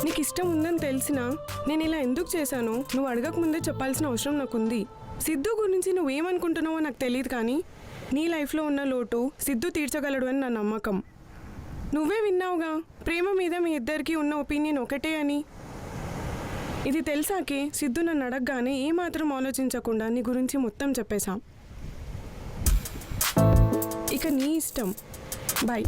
S13: నీకు ఇష్టం ఉందని తెలిసినా నేను ఇలా ఎందుకు చేశానో నువ్వు అడగక ముందే చెప్పాల్సిన అవసరం నాకుంది. సిద్ధు గురించి నువ్వేమనుకుంటున్నావో నాకు తెలియదు, కానీ నీ లైఫ్లో ఉన్న లోటు సిద్ధు తీర్చగలడు అని నా నమ్మకం. నువ్వే విన్నావుగా ప్రేమ మీద మీ ఇద్దరికి ఉన్న ఒపీనియన్ ఒకటే అని. ఇది తెలిసాకే సిద్ధు నన్ను అడగగానే ఏమాత్రం ఆలోచించకుండా నీ గురించి మొత్తం చెప్పేశాం. ఇక నీ ఇష్టం. బాయ్.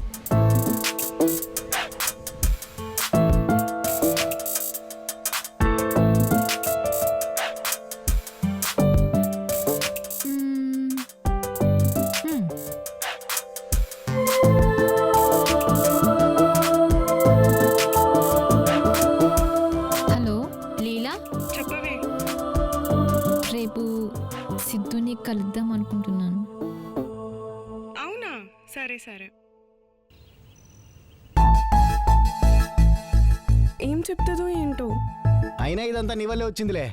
S1: సిద్ధుని కలుద్దాం అనుకుంటున్నాను.
S13: అవునా? సరే సరే. ఏం చెప్తుందో ఏంటో.
S8: అయినా ఇదంతా నీ వల్లే వచ్చిందిలే.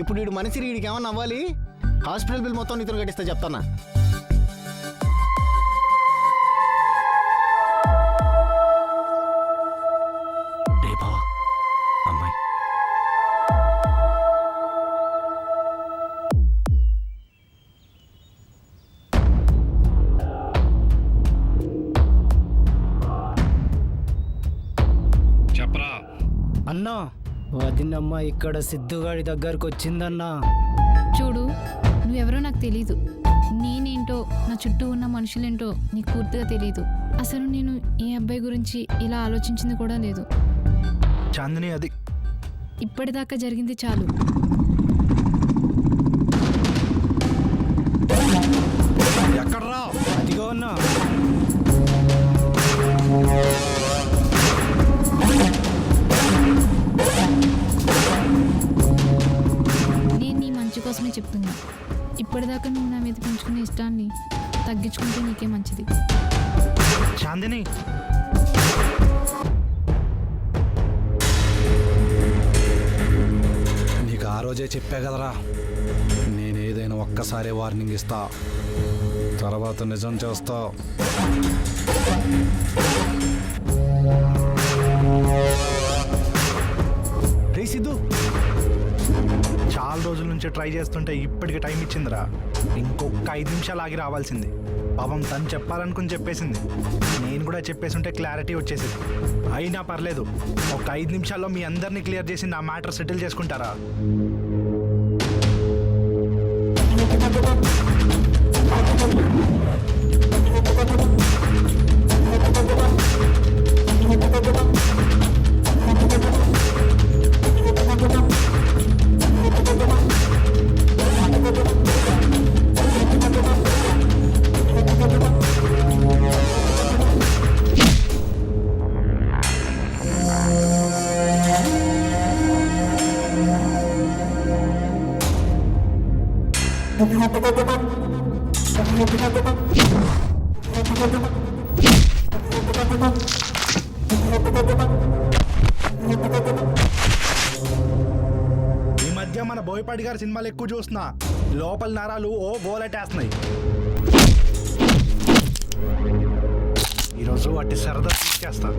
S8: ఇప్పుడు వీడు మనిషి వీడికి ఏమన్నా అవ్వాలి, హాస్పిటల్ బిల్ మొత్తం నీతో కట్టిస్తా చెప్తానా. అమ్మాయి
S10: అన్నా, వదినమ్మ ఇక్కడ సిద్ధుగాడి దగ్గరకు వచ్చిందన్నా.
S1: చూడు, నువ్వెవరో నాకు తెలీదు. నేనేంటో, నా చుట్టూ ఉన్న మనుషులేంటో నీకు పూర్తిగా తెలీదు. అసలు నేను ఏ అబ్బాయి గురించి ఇలా ఆలోచించింది కూడా లేదు.
S2: చాందిని, అది
S1: ఇప్పటిదాకా జరిగింది చాలు.
S5: ఎక్కడ్రా?
S10: అదిగో అన్నా.
S1: నేను నీ మంచి కోసమే చెప్తున్నా. ఇప్పటిదాకా నువ్వు నా మీద పెంచుకునే ఇష్టాన్ని తగ్గించుకుంటే నీకే మంచిది.
S2: చాందిని,
S5: నీకు ఆ రోజే చెప్పా కదరా, నేనేదైనా ఒక్కసారి వార్నింగ్ ఇస్తా, తర్వాత నిజం చేస్తా.
S8: రే సిద్ధు,
S2: చాలా రోజుల నుంచి ట్రై చేస్తుంటే ఇప్పటికి టైం ఇచ్చిందిరా. ఇంకొక 5 నిమిషాలు ఆగి రావాల్సింది. పాపం తను చెప్పాలనుకుని చెప్పేసింది. నేను కూడా చెప్పేస్తుంటే క్లారిటీ వచ్చేసింది. అయినా పర్లేదు, ఒక 5 నిమిషాల్లో మీ అందరినీ క్లియర్ చేసి నా మ్యాటర్ సెటిల్ చేసుకుంటారా? ఈ మధ్య మన బోయపాటి గారి సినిమాలు ఎక్కువ చూస్తున్నా. లోపల నరాలు ఓ గోలెట్టేస్తున్నాయి. ఈరోజు వాటి సరదా తీసుకేస్తా.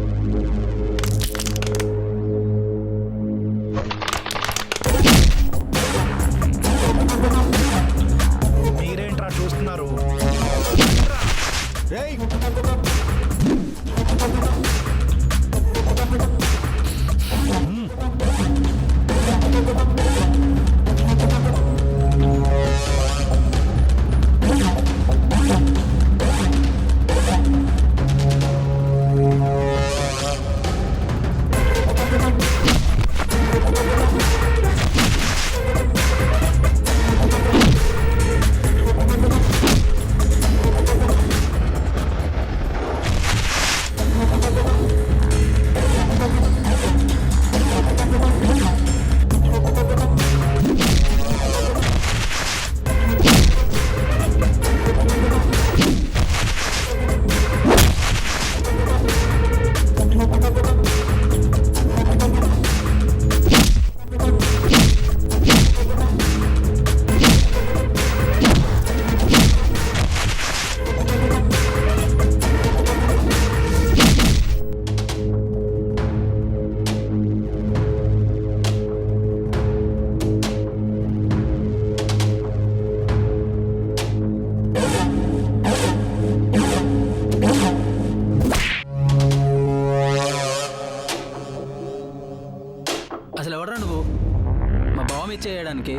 S2: మీరేంట్రా చూస్తున్నారు?
S4: అసలు ఎవడరా నువ్వు? మా బావ ఇచ్చేయడానికి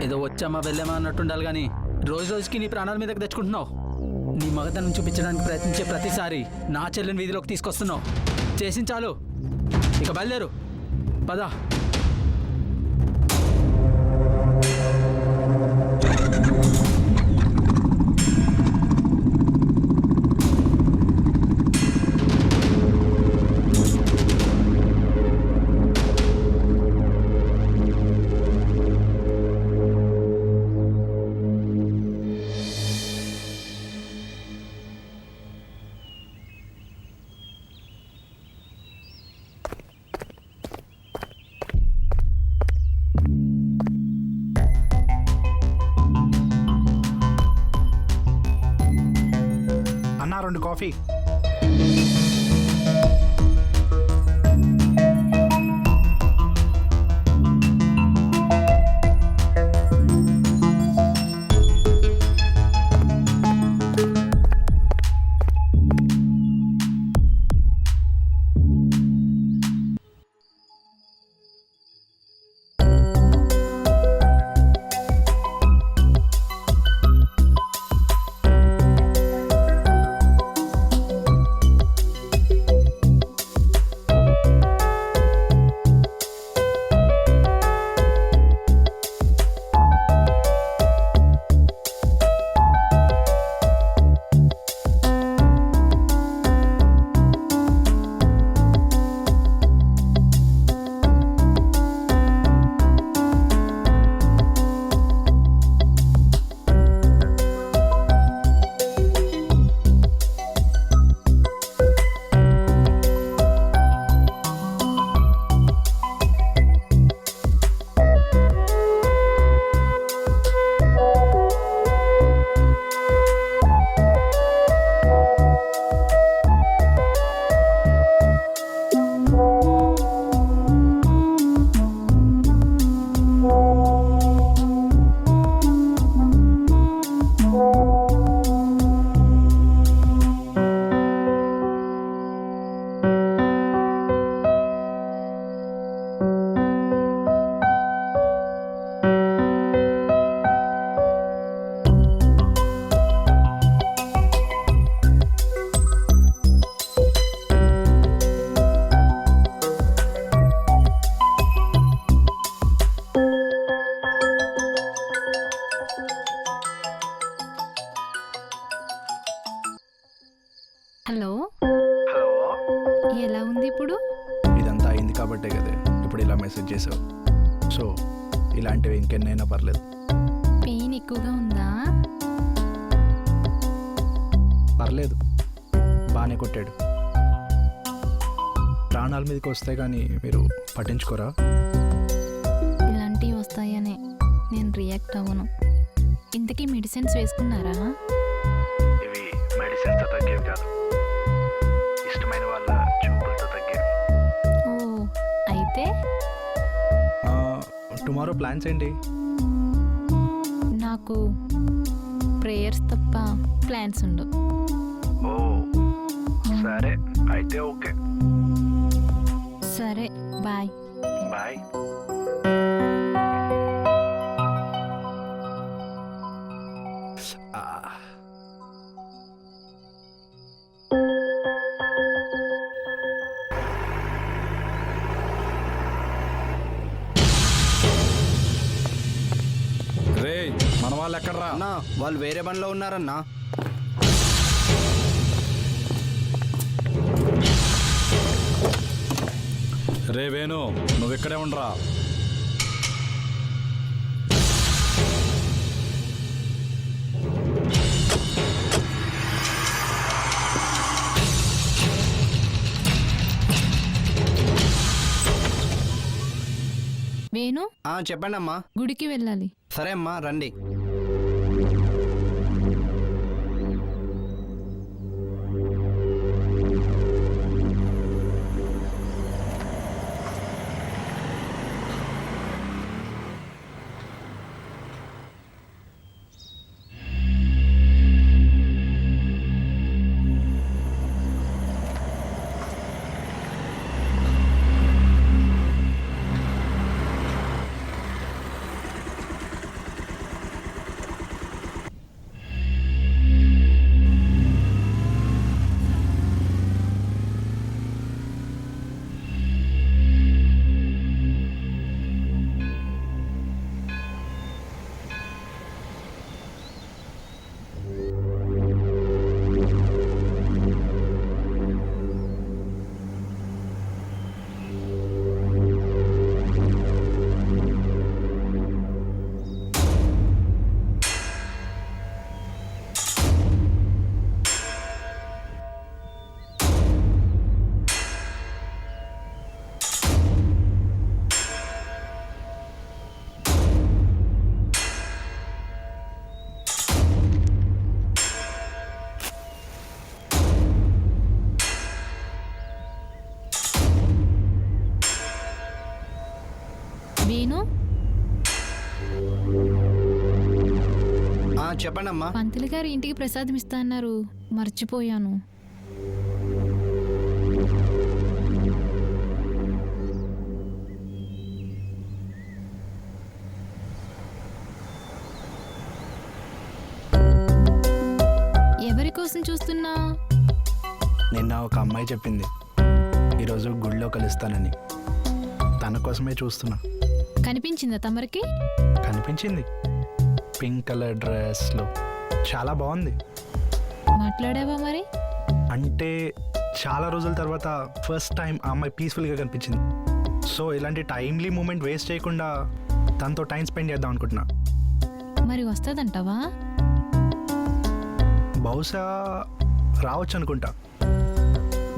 S4: ఏదో వచ్చామా వెళ్ళామా అన్నట్టు ఉండాలి కానీ రోజు రోజుకి నీ ప్రాణాల మీదకి తెచ్చుకుంటున్నావు. నీ మగతనం చూపించడానికి ప్రయత్నించే ప్రతిసారి నా చెల్లిని వీధిలోకి తీసుకొస్తున్నావు. చేసింది చాలు, ఇక బయలుదేరు, పదా.
S2: అన్నా 2 కాఫీ.
S1: Hello,
S2: hello.
S1: ఎలా ఉంది ఇప్పుడు?
S2: ఇదంతా అయింది కాబట్టే కదా ఇప్పుడు ఇలా మెసేజ్ చేసావు. సో ఇలాంటివి ఇంకెన్నైనా పర్లేదు.
S1: పెయిన్ ఎక్కువగా ఉందా?
S2: పర్లేదు, బాగానే కొట్టాడు. ప్రాణాల మీదకి వస్తాయి కానీ మీరు పట్టించుకోరా?
S1: ఇలాంటివి వస్తాయనే నేను రియాక్ట్ అవ్వను. ఇంతకీ మెడిసిన్స్ వేసుకున్నారా?
S2: ఇవి మెడిసిన్స్తో తగ్గేవి కాదు, ఇష్టమైన వాళ్ళ చూపులతో తగ్గేవి.
S1: ఓ అయితే
S2: టుమారో ప్లాన్స్ ఏంటి?
S1: నాకు ప్రేయర్స్ తప్ప ప్లాన్స్ ఉండవు.
S2: ఓ సరే అయితే ఓకే,
S1: సరే బాయ్.
S2: బాయ్.
S5: రే మన వాళ్ళు ఎక్కడరా?
S10: అన్నా వాళ్ళు వేరే పనిలో ఉన్నారన్నా.
S5: రే వేణు, నువ్వు ఇక్కడే ఉండరా.
S1: వేణు,
S10: చెప్పండి అమ్మా.
S1: గుడికి వెళ్ళాలి.
S10: సరే అమ్మా రండి.
S1: వేణు,
S10: చెప్పండి అమ్మా.
S1: పంతులు గారు ఇంటికి ప్రసాదం ఇస్తా అన్నారు, మర్చిపోయాను. ఎవరి కోసం చూస్తున్నా?
S2: నిన్న ఒక అమ్మాయి చెప్పింది ఈరోజు గుడిలో కలుస్తానని. తన కోసమే చూస్తున్నా.
S1: కనిపించిందా తమరికి?
S2: కనిపించింది, పింక్ కలర్ డ్రెస్లో, చాలా బాగుంది.
S1: మాట్లాడావా మరి?
S2: అంటే చాలా రోజుల తర్వాత ఫస్ట్ టైం ఆ అమ్మాయి పీస్ఫుల్గా కనిపించింది. సో ఇలాంటి టైమ్లీ మూమెంట్ వేస్ట్ చేయకుండా తనతో టైం స్పెండ్ చేద్దాం అనుకుంటున్నా.
S1: మరి వస్తుందంటావా?
S2: బహుశా రావచ్చు అనుకుంటా.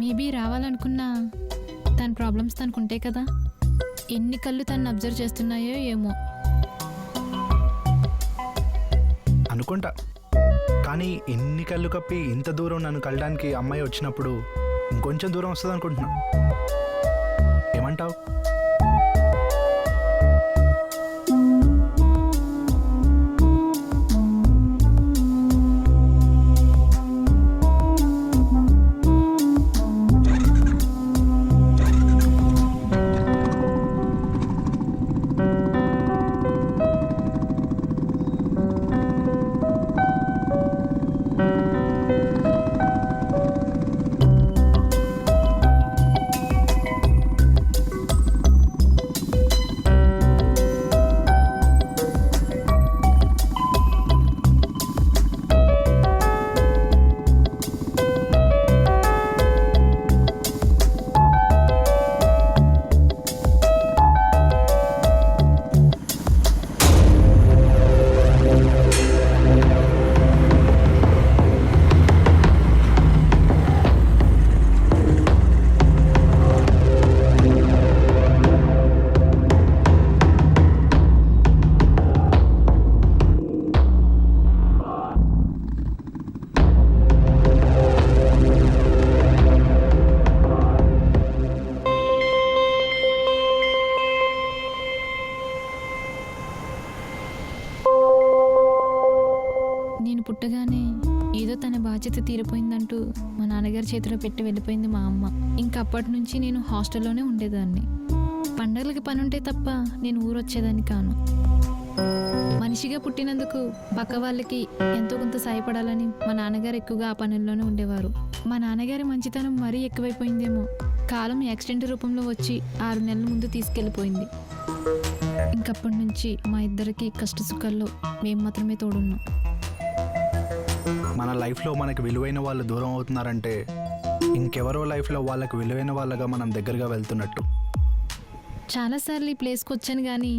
S1: మేబీ రావాలనుకున్నా తన ప్రాబ్లమ్స్ తనకుంటే కదా. ఎన్ని కళ్ళు తను అబ్జర్వ్ చేస్తున్నాయో ఏమో
S2: అనుకుంటా. కానీ ఎన్ని కళ్ళు కప్పి ఇంత దూరం నన్ను కలడానికి అమ్మాయి వచ్చినప్పుడు ఇంకొంచెం దూరం వస్తుంది అనుకుంటున్నా. ఏమంటావు?
S1: నేను పుట్టగానే ఏదో తన బాధ్యత తీరిపోయిందంటూ మా నాన్నగారి చేతిలో పెట్టి వెళ్ళిపోయింది మా అమ్మ. ఇంకా అప్పటి నుంచి నేను హాస్టల్లోనే ఉండేదాన్ని. పండగలకి పని ఉంటే తప్ప నేను ఊరొచ్చేదాన్ని కాను. మనిషిగా పుట్టినందుకు పక్క వాళ్ళకి ఎంతో కొంత సాయపడాలని మా నాన్నగారు ఎక్కువగా ఆ పనుల్లోనే ఉండేవారు. మా నాన్నగారి మంచితనం మరీ ఎక్కువైపోయిందేమో. కాలం యాక్సిడెంట్ రూపంలో వచ్చి 6 నెలల ముందు తీసుకెళ్ళిపోయింది. ఇంకప్పటి నుంచి మా ఇద్దరికి కష్ట సుఖాల్లో మేము మాత్రమే తోడున్నాం.
S2: మన లైఫ్లో మనకు విలువైన వాళ్ళు దూరం అవుతున్నారంటే ఇంకెవరో లైఫ్లో వాళ్ళకి విలువైన వాళ్ళగా మనం దగ్గరగా వెళ్తున్నట్టు.
S1: చాలాసార్లు ఈ ప్లేస్కి వచ్చాను కానీ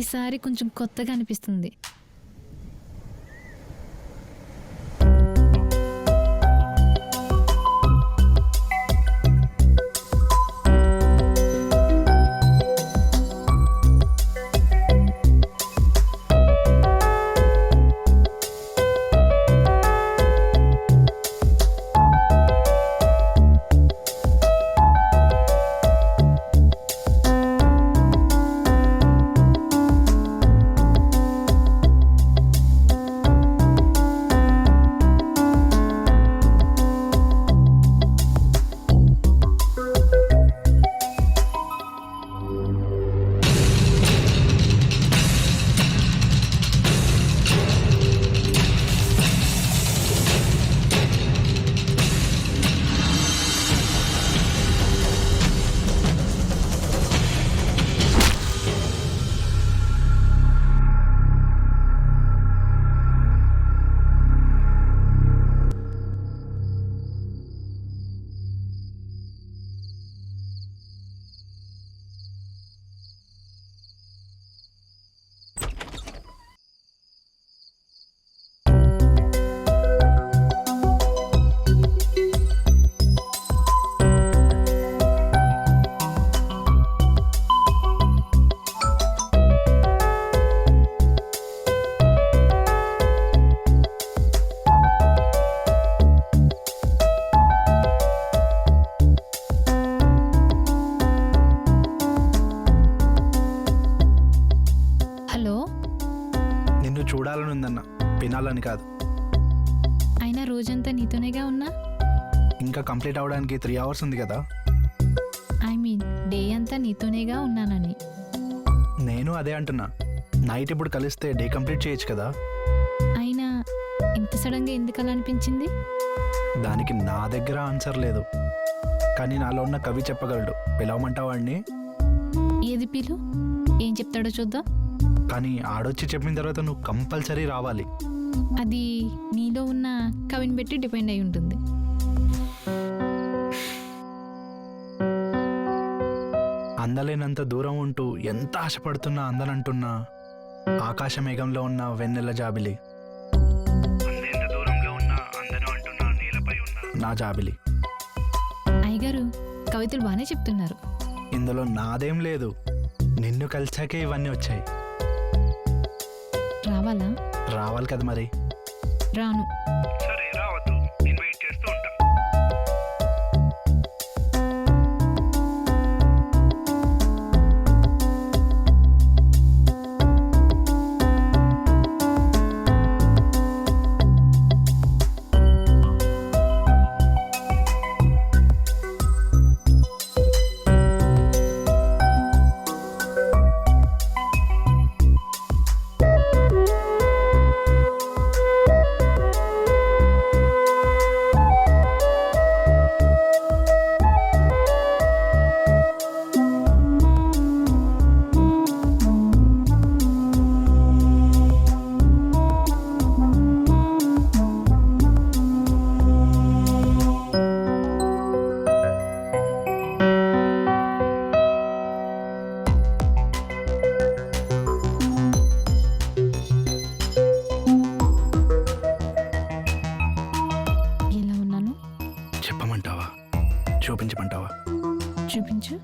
S1: ఈసారి కొంచెం కొత్తగా అనిపిస్తుంది.
S2: చూడాలని ఉందన్న, వినాలని కాదు.
S1: అయినా రోజంతా నీతోనేగా ఉన్నా.
S2: ఇంకా కంప్లీట్ అవడానికి 3 hours ఉంది కదా.
S1: ఐ మీన్ డే అంతా నీతోనేగా ఉన్నానని.
S2: నేను అదే అంటున్నా. నైట్ ఇప్పుడు కలిస్తే డే కంప్లీట్ చేయొచ్చు కదా.
S1: అయినా ఇంత సడన్గా ఎందుకు అలా అనిపించింది?
S2: దానికి నా దగ్గర ఆన్సర్ లేదు, కానీ నాలో ఉన్న కవి చెప్పగలడు. పిలవమంటావా వాడిని?
S1: ఏది పిలు, ఏం చెప్తాడో చూద్దాం.
S2: కానీ ఆడొచ్చి చెప్పిన తర్వాత నువ్వు కంపల్సరీ రావాలి.
S1: అది నీలో ఉన్న కవిని బట్టి డిపెండ్ అయి ఉంటుంది.
S2: అందలేనంత దూరం ఉంటూ ఎంత ఆశపడుతున్నా అందనంటున్నా ఆకాశ మేఘంలో ఉన్న వెన్నెల జాబిలి, దూరంలో ఉన్న అందరూ అంటున్నా నీలపై ఉన్న నా జాబిలి.
S1: అయ్యగారు కవితలు బాగానే చెప్తున్నారు.
S2: ఇందులో నాదేం లేదు, నిన్ను కలిసాకే ఇవన్నీ వచ్చాయి.
S1: రావాలా?
S2: రావాలి కదా మరి.
S1: రాను.
S2: సరే రావద్దు, నేను వెయిట్ చేస్తూ ఉంటా. చెప్పమంటావా, చూపించమంటావా?
S1: చూపించు.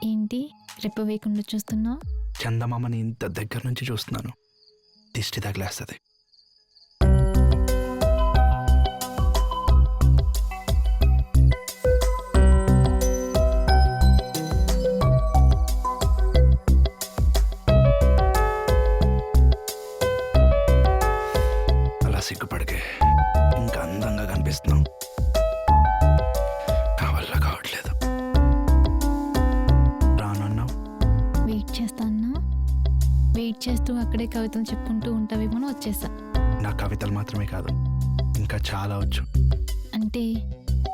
S1: ఏంటి రెప్ప వేయకుండా చూస్తున్నావు?
S2: చందమామని ఇంత దగ్గర నుంచి చూస్తున్నాను, దిష్టి తగిలేస్తుంది.
S1: వెయిట్ చేస్తూ అక్కడే కవితలు చెప్పుకుంటూ ఉంటావేమో వచ్చేసా.
S2: నా కవితలు మాత్రమే కాదు, ఇంకా చాలా వచ్చు.
S1: అంటే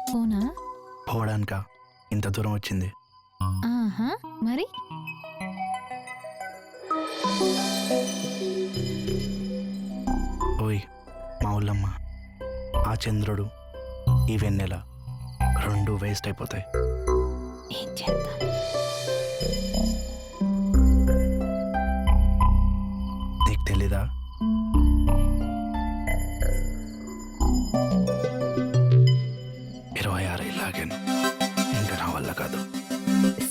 S1: పోనా?
S2: పోవడానిక ఇంత దూరం వచ్చింది.
S1: ఆహా, మరి
S2: ఓయ్ మా ఊళ్ళమ్మ, ఆ చంద్రుడు, ఈ వెన్నెల రెండు వేస్ట్ అయిపోతాయి.
S1: ఏం చేద్దాం?
S2: నీకు తెలీదా? ఇరవై 26 ఇలాగాను, ఇంకా నా వల్ల కాదు.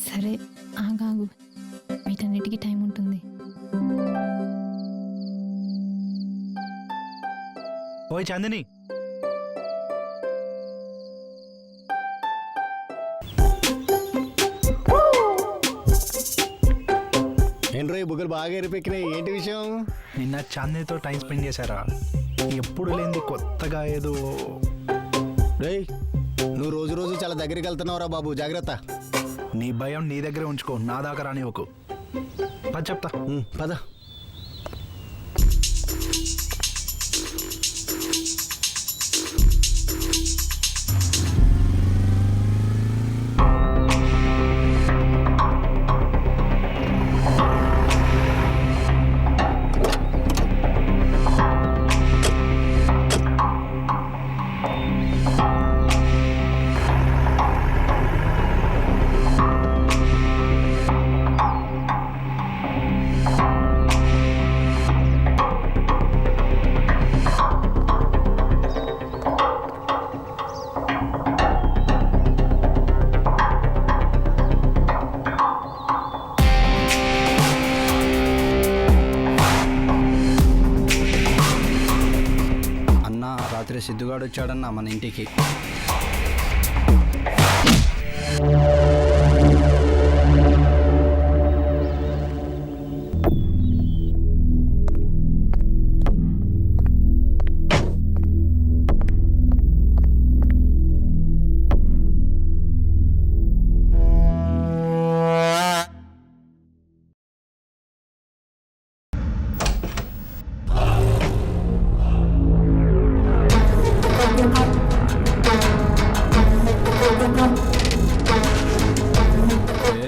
S1: సరే ఆగాగు, వీటన్నిటికీ టైం ఉంటుంది.
S2: ఓయ్ చాందిని,
S8: ఏంట్రో ఈ బుగ్గలు బాగా ఎరిపెక్కినాయి, ఏంటి విషయం?
S2: నిన్న చాందినితో టైం స్పెండ్ చేశారా? ఎప్పుడు లేనిది కొత్తగా ఏదో.
S8: రేయ్, నువ్వు రోజు రోజు చాలా దగ్గరికి వెళ్తున్నావురా బాబు, జాగ్రత్త.
S2: నీ భయం నీ దగ్గరే ఉంచుకో, నా దాకా రానివ్వకు. పద చెప్తా.
S8: పద.
S9: రాత్రి సిద్ధుగాడు వచ్చాడన్నా మన ఇంటికి.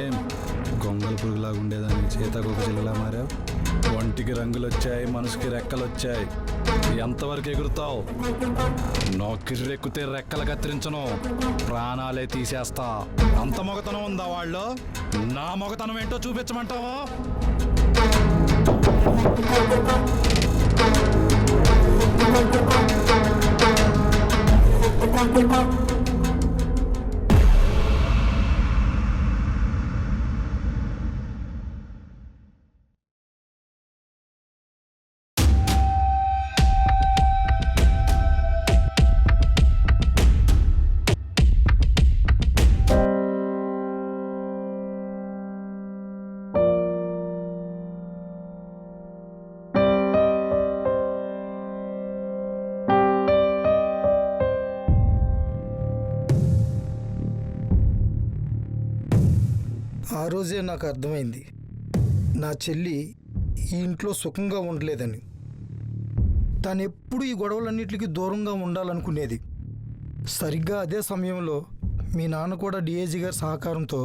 S5: ఏం గొంగల పురుగులాగా ఉండేదాన్ని చేతకొక జిల్లలా మారావు. ఒంటికి రంగులు వచ్చాయి, మనసుకి రెక్కలు వచ్చాయి. ఎంతవరకు ఎగురుతావు? నొక్కిరెక్కితే రెక్కలు కత్తిరించను, ప్రాణాలే తీసేస్తా. అంత మొగతనం ఉందా వాళ్ళు? నా మొగతనం ఏంటో చూపించమంటావా?
S12: ఆ రోజే నాకు అర్థమైంది, నా చెల్లి ఈ ఇంట్లో సుఖంగా ఉండలేదని. తాను ఎప్పుడు ఈ గొడవలన్నిటికీ దూరంగా ఉండాలనుకునేది. సరిగ్గా అదే సమయంలో మీ నాన్న కూడా డిఐజీ గారి సహకారంతో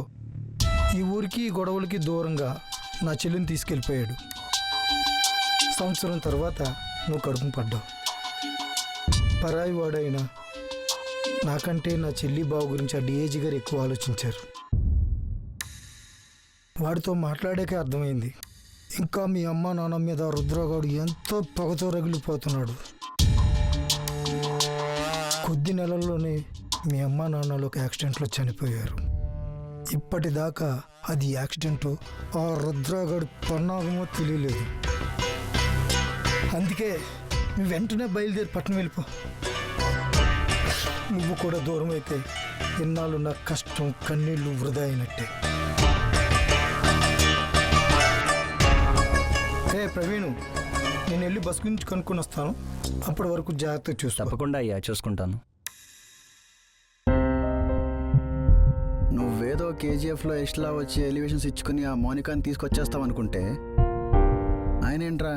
S12: ఈ ఊరికి ఈ గొడవలకి దూరంగా నా చెల్లిని తీసుకెళ్ళిపోయాడు. సంవత్సరం తర్వాత నువ్వు కడుపును పడ్డావు. పరాయి వాడైనా నాకంటే నా చెల్లి బావు గురించి ఆ డిఐజీ గారు ఎక్కువ ఆలోచించారు. వాడితో మాట్లాడాకే అర్థమైంది, ఇంకా మీ అమ్మ నాన్న మీద రుద్రగాడు ఎంతో పగతో రగిలిపోతున్నాడు. కొద్ది నెలల్లోనే మీ అమ్మ నాన్నలు ఒక యాక్సిడెంట్లో చనిపోయారు. ఇప్పటిదాకా అది యాక్సిడెంట్, ఆ రుద్రగాడు పన్నాగమో తెలియలేదు. అందుకే నువ్వు వెంటనే బయలుదేరి పట్టణం వెళ్ళిపో. నువ్వు కూడా దూరం అయితే ఇన్నాళ్ళు నా కష్టం కన్నీళ్ళు వృధా అయినట్టే. ప్రవీణు, నేను వెళ్ళి బస్ గురించి కనుక్కొని వస్తాను. అప్పటి వరకు జాగ్రత్తగా చూస్తా.
S9: తప్పకుండా అయ్యా, చూసుకుంటాను.
S6: నువ్వేదో కేజీఎఫ్లో ఎక్స్ట్రా వచ్చి ఎలివేషన్స్ ఇచ్చుకుని ఆ మోనికాని తీసుకొచ్చేస్తావు అనుకుంటే
S3: ఆయన ఏంట్రా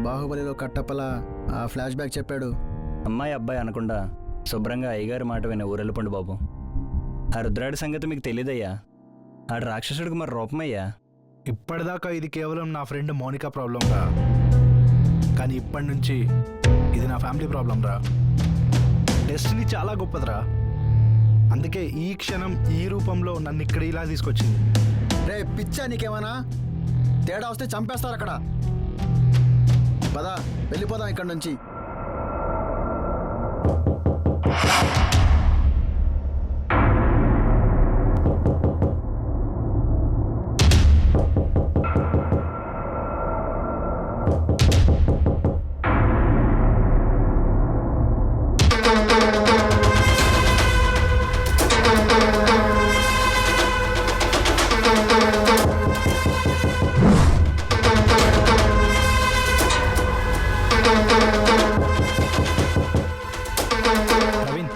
S3: బాహుబలిలో కట్టప్పల ఆ ఫ్లాష్ బ్యాక్ చెప్పాడు?
S9: అమ్మాయి అబ్బాయి అనకుండా శుభ్రంగా అయ్యగారి మాట విన ఊరెళ్ళిపోండి బాబు. ఆ రుద్రాడి సంగతి మీకు తెలియదయ్యా. ఆడు రాక్షసుడికి మరి రూపమయ్యా.
S2: ఇప్పటిదాకా ఇది కేవలం నా ఫ్రెండ్ మౌనిక ప్రాబ్లం రా, కానీ ఇప్పటి నుంచి ఇది నా ఫ్యామిలీ ప్రాబ్లం రా. డెస్టినీ చాలా గొప్పదిరా, అందుకే ఈ క్షణం ఈ రూపంలో నన్ను ఇక్కడ ఇలా తీసుకొచ్చింది.
S3: రే పిచ్చా నీకేమన్నా? తేడా వస్తే చంపేస్తారు అక్కడ. పదా వెళ్ళిపోదాం ఇక్కడ నుంచి.
S2: ప్రవీణ్,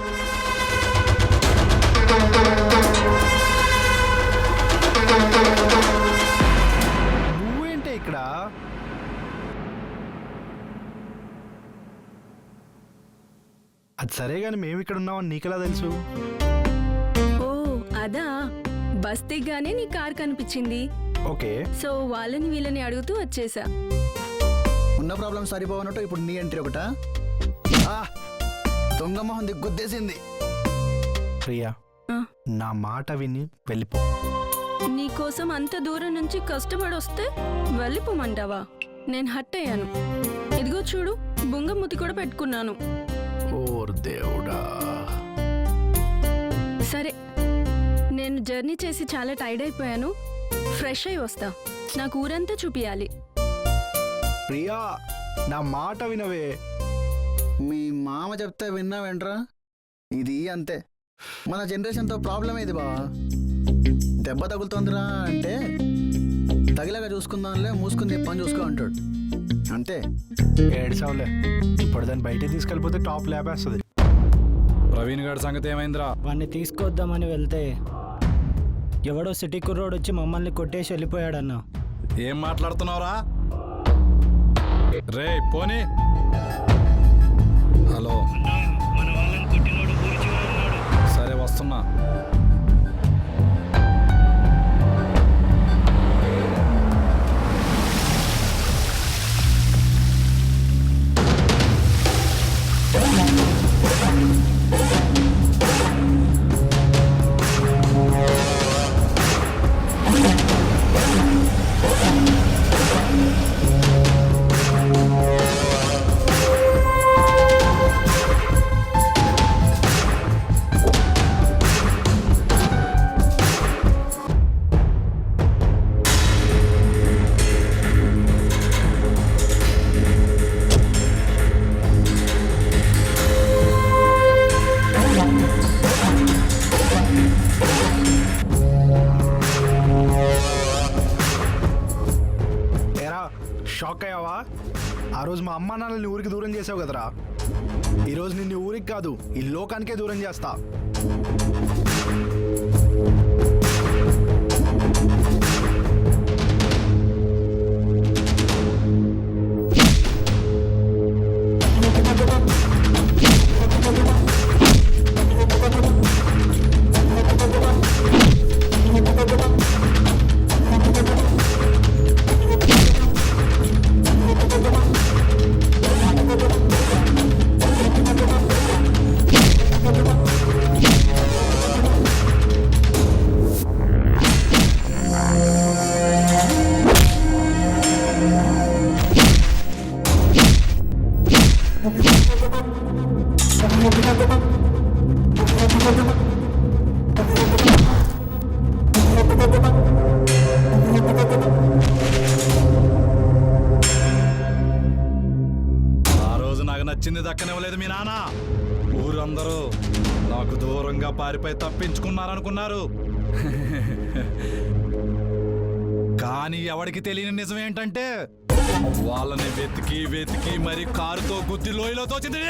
S2: నువ్వేంటే ఇక్కడ? అది సరే కానీ మేము ఇక్కడ ఉన్నామని నీకెలా తెలుసు?
S14: ఓ అదా, బస్ దిగ్గానే నీ కార్ కనిపించింది.
S2: ఓకే,
S14: సో వాళ్ళని వీళ్ళని అడుగుతూ వచ్చేసా.
S3: ఉన్న ప్రాబ్లం సరిపోవనట్టు ఇప్పుడు నీ ఎంట్రీ ఒకటా? దొంగ మొహం దిగ్గుద్దేసింది.
S2: ప్రియా,
S14: ఆ.
S2: నా మాట విని వెళ్ళిపో.
S14: నీకోసం అంత దూరం నుంచి కష్టపడి వస్తే వెళ్ళిపోమంటావా? నేను హట్ అయ్యాను. ఇదిగో చూడు, బుంగమూతి కూడా పెట్టుకున్నాను.
S2: ఓర్ దేవుడా.
S14: సరే, నేను జర్నీ చేసి చాలా టైర్డ్ అయిపోయాను. ఫ్రెష్ అయి వస్తా. నాకు ఊరంతా చూపియాలి.
S2: ప్రియా, నా మాట వినవే.
S3: మీ మామ చెప్తే విన్నావేంట్రా? ఇది అంతే, మన జనరేషన్తో ప్రాబ్లం ఇది బావా. దెబ్బ తగులుతోందిరా అంటే తగిలాగా చూసుకుందాంలే, మూసుకుని పని చూసుకో అంటాడు. అంతే.
S2: ఏడ్చావులే, ఇప్పుడు దాన్ని బయటికి తీసుకెళ్ళిపోతే టాప్ లేపేస్తుంది.
S5: ప్రవీణ్ గారి సంగతి ఏమైందిరా?
S10: వాడిని తీసుకొద్దామని వెళ్తే ఎవడో సిటీ కుర్రోడు వచ్చి మమ్మల్ని కొట్టేసి వెళ్ళిపోయాడన్నా.
S5: ఏం మాట్లాడుతున్నావురా? రే పోనీ. హలో, సరే వస్తున్నా.
S2: షాక్ అయ్యావా? ఆ రోజు మా అమ్మ నాన్నల్ని ఊరికి దూరం చేసావు కదరా, ఈరోజు నిన్ను ఊరికి కాదు ఈ లోకానికే దూరం చేస్తా.
S5: నచ్చింది దక్కనివ్వలేదు మీ నాన్న. ఊరందరూ నాకు దూరంగా పారిపోయి తప్పించుకున్నారనుకున్నారు. కానీ ఎవరికి తెలియని నిజం ఏంటంటే వాళ్ళని వెతికి వెతికి మరి కారుతో గుద్ది లోయలో తోచింది.